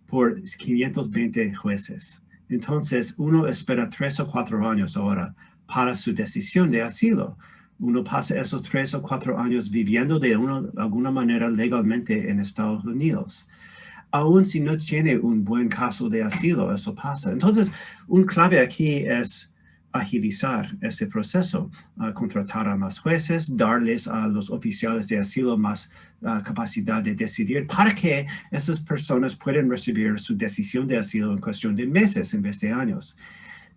por 520 jueces. Entonces, uno espera 3 o 4 años ahora para su decisión de asilo. Uno pasa esos 3 o 4 años viviendo de alguna manera legalmente en Estados Unidos. Aún si no tiene un buen caso de asilo, eso pasa. Entonces, un clave aquí es agilizar ese proceso, contratar a más jueces, darles a los oficiales de asilo más capacidad de decidir para que esas personas puedan recibir su decisión de asilo en cuestión de meses en vez de años.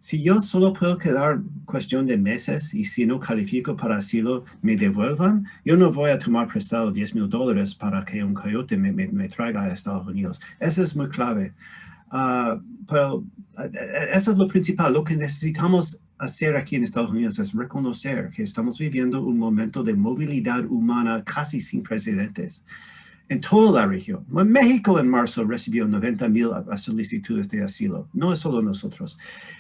Si yo solo puedo quedar cuestión de meses y si no califico para asilo me devuelvan, yo no voy a tomar prestado $10,000 para que un coyote me traiga a Estados Unidos. Eso es muy clave. Pero eso es lo principal. Lo que necesitamos hacer aquí en Estados Unidos es reconocer que estamos viviendo un momento de movilidad humana casi sin precedentes en toda la región. México en marzo recibió 90,000 solicitudes de asilo. No es solo nosotros.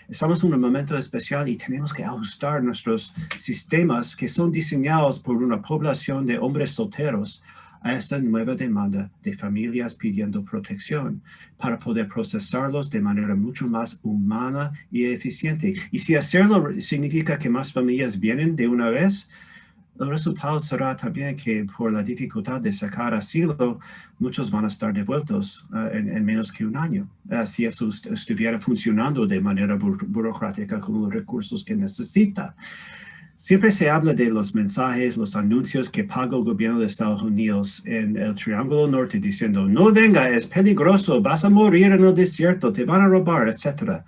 Estamos en un momento especial y tenemos que ajustar nuestros sistemas que son diseñados por una población de hombres solteros a esta nueva demanda de familias pidiendo protección para poder procesarlos de manera mucho más humana y eficiente. Y si hacerlo significa que más familias vienen de una vez, el resultado será también que por la dificultad de sacar asilo, muchos van a estar devueltos en menos que un año. Si eso estuviera funcionando de manera burocrática con los recursos que necesita. Siempre se habla de los mensajes, los anuncios que paga el gobierno de Estados Unidos en el Triángulo Norte diciendo, no venga, es peligroso, vas a morir en el desierto, te van a robar, etc.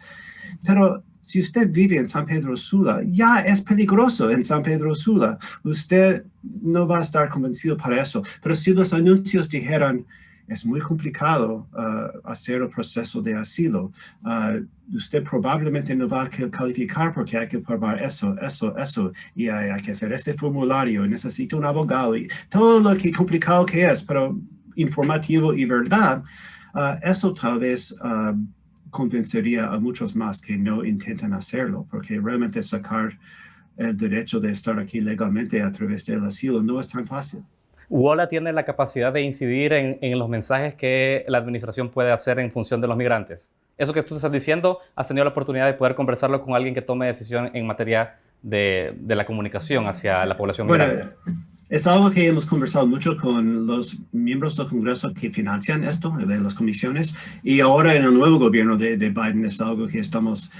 Pero si usted vive en San Pedro Sula, ya es peligroso en San Pedro Sula. Usted no va a estar convencido para eso. Pero si los anuncios dijeran, es muy complicado hacer el proceso de asilo. Usted probablemente no va a calificar porque hay que probar eso, y hay que hacer ese formulario, y necesita un abogado, y todo lo que complicado que es, pero informativo y verdad, eso tal vez convencería a muchos más que no intentan hacerlo, porque realmente sacar el derecho de estar aquí legalmente a través del asilo no es tan fácil. WOLA tiene la capacidad de incidir en los mensajes que la administración puede hacer en función de los migrantes. Eso que tú estás diciendo, ¿has tenido la oportunidad de poder conversarlo con alguien que tome decisión en materia de la comunicación hacia la población migrante? Es algo que hemos conversado mucho con los miembros del Congreso que financian esto, de las comisiones, y ahora en el nuevo gobierno de Biden es algo que estamos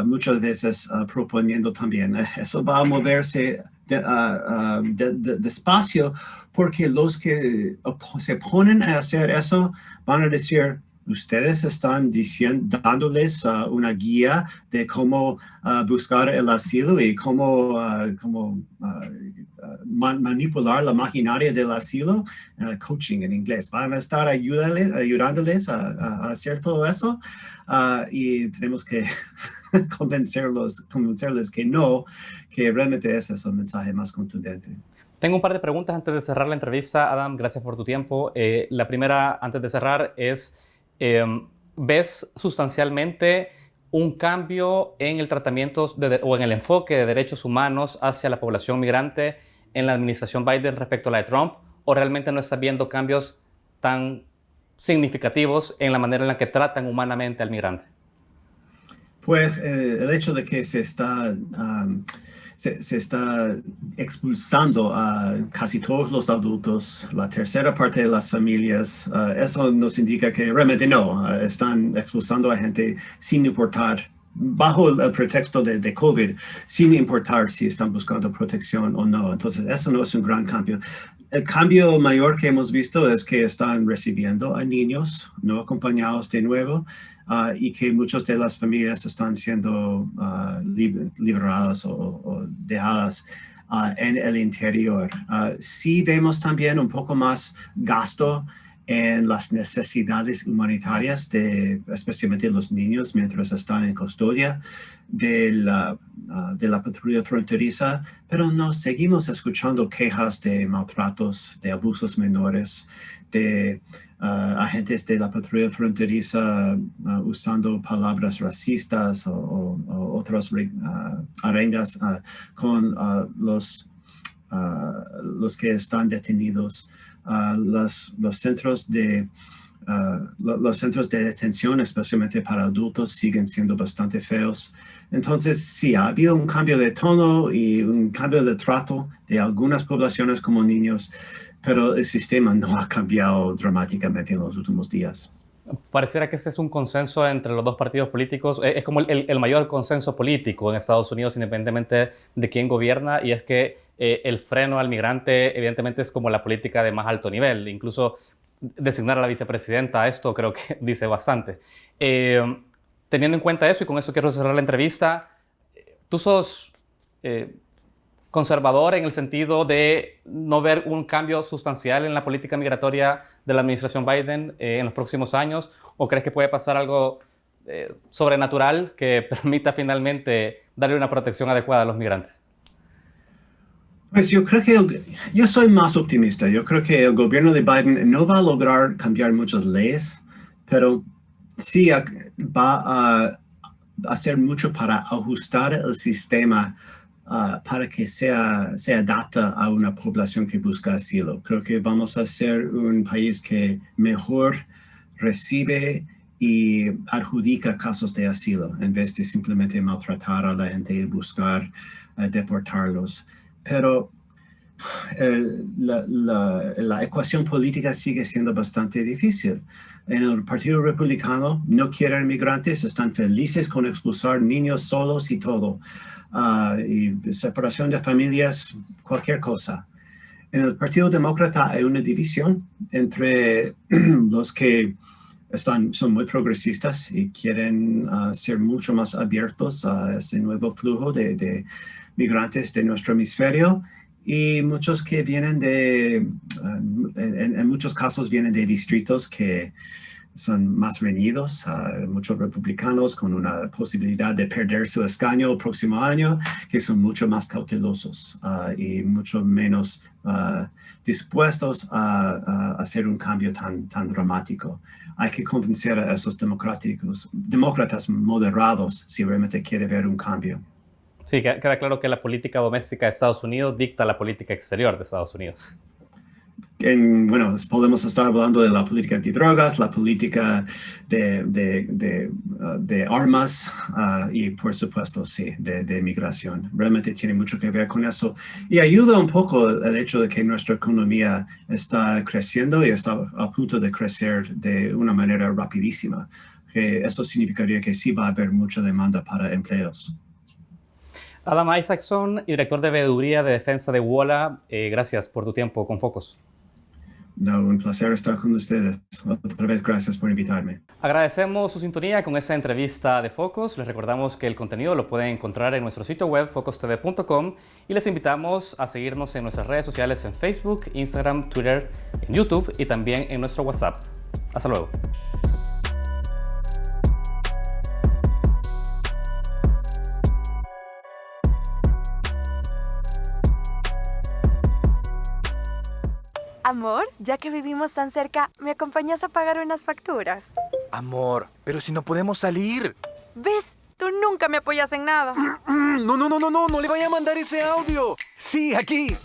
muchas veces proponiendo también. Eso va a moverse despacio, porque los que se ponen a hacer eso van a decir, ustedes están dándoles una guía de cómo buscar el asilo y cómo manipular la maquinaria del asilo, coaching en inglés. Van a estar ayudándoles a hacer todo eso, y tenemos que convencerles que no, que realmente ese es el mensaje más contundente. Tengo un par de preguntas antes de cerrar la entrevista. Adam, gracias por tu tiempo. La primera, antes de cerrar, es, ¿ves sustancialmente un cambio en el tratamiento o en el enfoque de derechos humanos hacia la población migrante en la administración Biden respecto a la de Trump? ¿O realmente no estás viendo cambios tan significativos en la manera en la que tratan humanamente al migrante? Pues el hecho de que se está expulsando a casi todos los adultos, la tercera parte de las familias, eso nos indica que realmente no, están expulsando a gente sin importar, bajo el pretexto de COVID, sin importar si están buscando protección o no. Entonces, eso no es un gran cambio. El cambio mayor que hemos visto es que están recibiendo a niños no acompañados de nuevo, y que muchas de las familias están siendo liberadas o dejadas en el interior. Sí vemos también un poco más gasto en las necesidades humanitarias, especialmente los niños mientras están en custodia de la patrulla fronteriza, pero no seguimos escuchando quejas de maltratos, de abusos menores, de agentes de la patrulla fronteriza usando palabras racistas o otras arengas con los que están detenidos. Los centros de detención, especialmente para adultos, siguen siendo bastante feos. Entonces, sí, ha habido un cambio de tono y un cambio de trato de algunas poblaciones como niños, pero el sistema no ha cambiado dramáticamente en los últimos días. Pareciera que este es un consenso entre los dos partidos políticos. Es como el mayor consenso político en Estados Unidos, independientemente de quién gobierna, y es que el freno al migrante evidentemente es como la política de más alto nivel. Incluso designar a la vicepresidenta, esto creo que dice bastante. Teniendo en cuenta eso, y con eso quiero cerrar la entrevista, tú sos conservador en el sentido de no ver un cambio sustancial en la política migratoria de la administración Biden en los próximos años, ¿o crees que puede pasar algo sobrenatural que permita finalmente darle una protección adecuada a los migrantes? Pues yo creo que yo soy más optimista. Yo creo que el gobierno de Biden no va a lograr cambiar muchas leyes, pero sí va a hacer mucho para ajustar el sistema para que se adapta a una población que busca asilo. Creo que vamos a ser un país que mejor recibe y adjudica casos de asilo en vez de simplemente maltratar a la gente y buscar deportarlos. Pero la ecuación política sigue siendo bastante difícil. En el Partido Republicano no quieren migrantes, están felices con expulsar niños solos y todo. Y separación de familias, cualquier cosa. En el Partido Demócrata hay una división entre los que son muy progresistas y quieren ser mucho más abiertos a ese nuevo flujo de migrantes de nuestro hemisferio, y muchos que vienen en muchos casos vienen de distritos que son más reñidos, muchos republicanos con una posibilidad de perder su escaño el próximo año, que son mucho más cautelosos y mucho menos dispuestos a hacer un cambio tan dramático. Hay que convencer a esos demócratas moderados si realmente quiere ver un cambio. Sí, queda claro que la política doméstica de Estados Unidos dicta la política exterior de Estados Unidos. Bueno, podemos estar hablando de la política antidrogas, la política de armas y, por supuesto, sí, de migración. Realmente tiene mucho que ver con eso. Y ayuda un poco el hecho de que nuestra economía está creciendo y está a punto de crecer de una manera rapidísima. Que eso significaría que sí va a haber mucha demanda para empleos. Adam Isaacson, director de Veeduría de Defensa de WOLA, gracias por tu tiempo con Focus. No, un placer estar con ustedes. Otra vez, gracias por invitarme. Agradecemos su sintonía con esta entrevista de Focus. Les recordamos que el contenido lo pueden encontrar en nuestro sitio web, focustv.com, y les invitamos a seguirnos en nuestras redes sociales en Facebook, Instagram, Twitter, en YouTube y también en nuestro WhatsApp. Hasta luego. Amor, ya que vivimos tan cerca, ¿me acompañas a pagar unas facturas? Amor, pero si no podemos salir. ¿Ves? Tú nunca me apoyas en nada. No le vaya a mandar ese audio. Sí, aquí.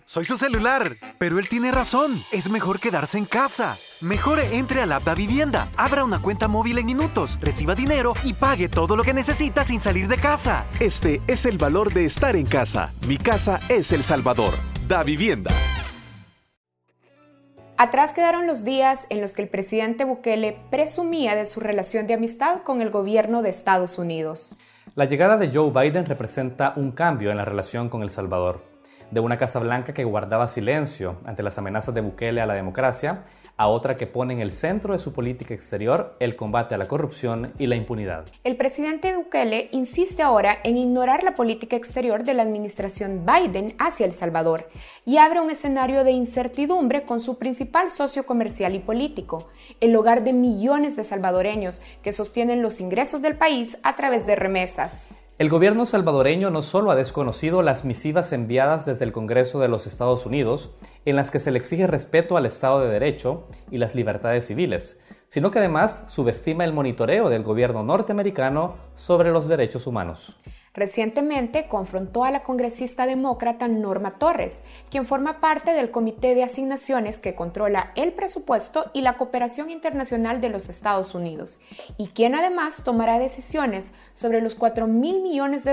Soy su celular. Pero él tiene razón. Es mejor quedarse en casa. Mejor entre a la app Da Vivienda, abra una cuenta móvil en minutos, reciba dinero y pague todo lo que necesita sin salir de casa. Este es el valor de estar en casa. Mi casa es El Salvador. Da Vivienda. Atrás quedaron los días en los que el presidente Bukele presumía de su relación de amistad con el gobierno de Estados Unidos. La llegada de Joe Biden representa un cambio en la relación con El Salvador. De una Casa Blanca que guardaba silencio ante las amenazas de Bukele a la democracia, a otra que pone en el centro de su política exterior el combate a la corrupción y la impunidad. El presidente Bukele insiste ahora en ignorar la política exterior de la administración Biden hacia El Salvador y abre un escenario de incertidumbre con su principal socio comercial y político, el hogar de millones de salvadoreños que sostienen los ingresos del país a través de remesas. El gobierno salvadoreño no solo ha desconocido las misivas enviadas desde el Congreso de los Estados Unidos, en las que se le exige respeto al Estado de Derecho y las libertades civiles, sino que además subestima el monitoreo del gobierno norteamericano sobre los derechos humanos. Recientemente confrontó a la congresista demócrata Norma Torres, quien forma parte del Comité de Asignaciones que controla el presupuesto y la cooperación internacional de los Estados Unidos, y quien además tomará decisiones sobre los $4,000 millones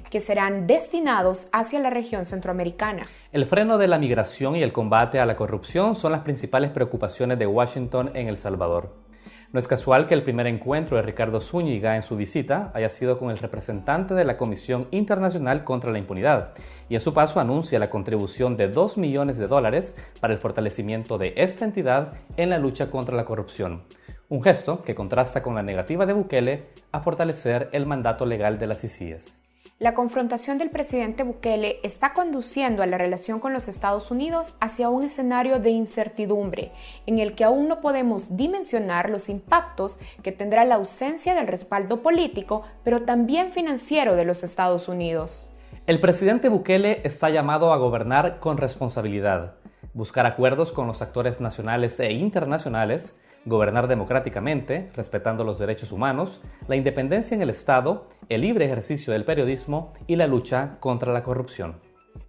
que serán destinados hacia la región centroamericana. El freno de la migración y el combate a la corrupción son las principales preocupaciones de Washington en El Salvador. No es casual que el primer encuentro de Ricardo Zúñiga en su visita haya sido con el representante de la Comisión Internacional contra la Impunidad, y a su paso anuncia la contribución de $2 millones para el fortalecimiento de esta entidad en la lucha contra la corrupción. Un gesto que contrasta con la negativa de Bukele a fortalecer el mandato legal de las ICIES. La confrontación del presidente Bukele está conduciendo a la relación con los Estados Unidos hacia un escenario de incertidumbre, en el que aún no podemos dimensionar los impactos que tendrá la ausencia del respaldo político, pero también financiero de los Estados Unidos. El presidente Bukele está llamado a gobernar con responsabilidad, buscar acuerdos con los actores nacionales e internacionales, gobernar democráticamente, respetando los derechos humanos, la independencia en el Estado, el libre ejercicio del periodismo y la lucha contra la corrupción.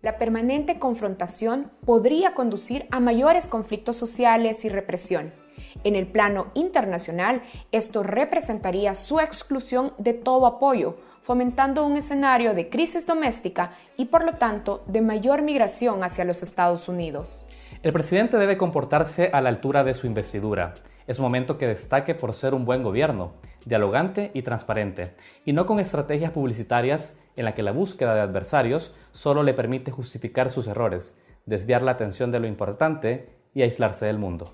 La permanente confrontación podría conducir a mayores conflictos sociales y represión. En el plano internacional, esto representaría su exclusión de todo apoyo, fomentando un escenario de crisis doméstica y, por lo tanto, de mayor migración hacia los Estados Unidos. El presidente debe comportarse a la altura de su investidura. Es momento que destaque por ser un buen gobierno, dialogante y transparente, y no con estrategias publicitarias en la que la búsqueda de adversarios solo le permite justificar sus errores, desviar la atención de lo importante y aislarse del mundo.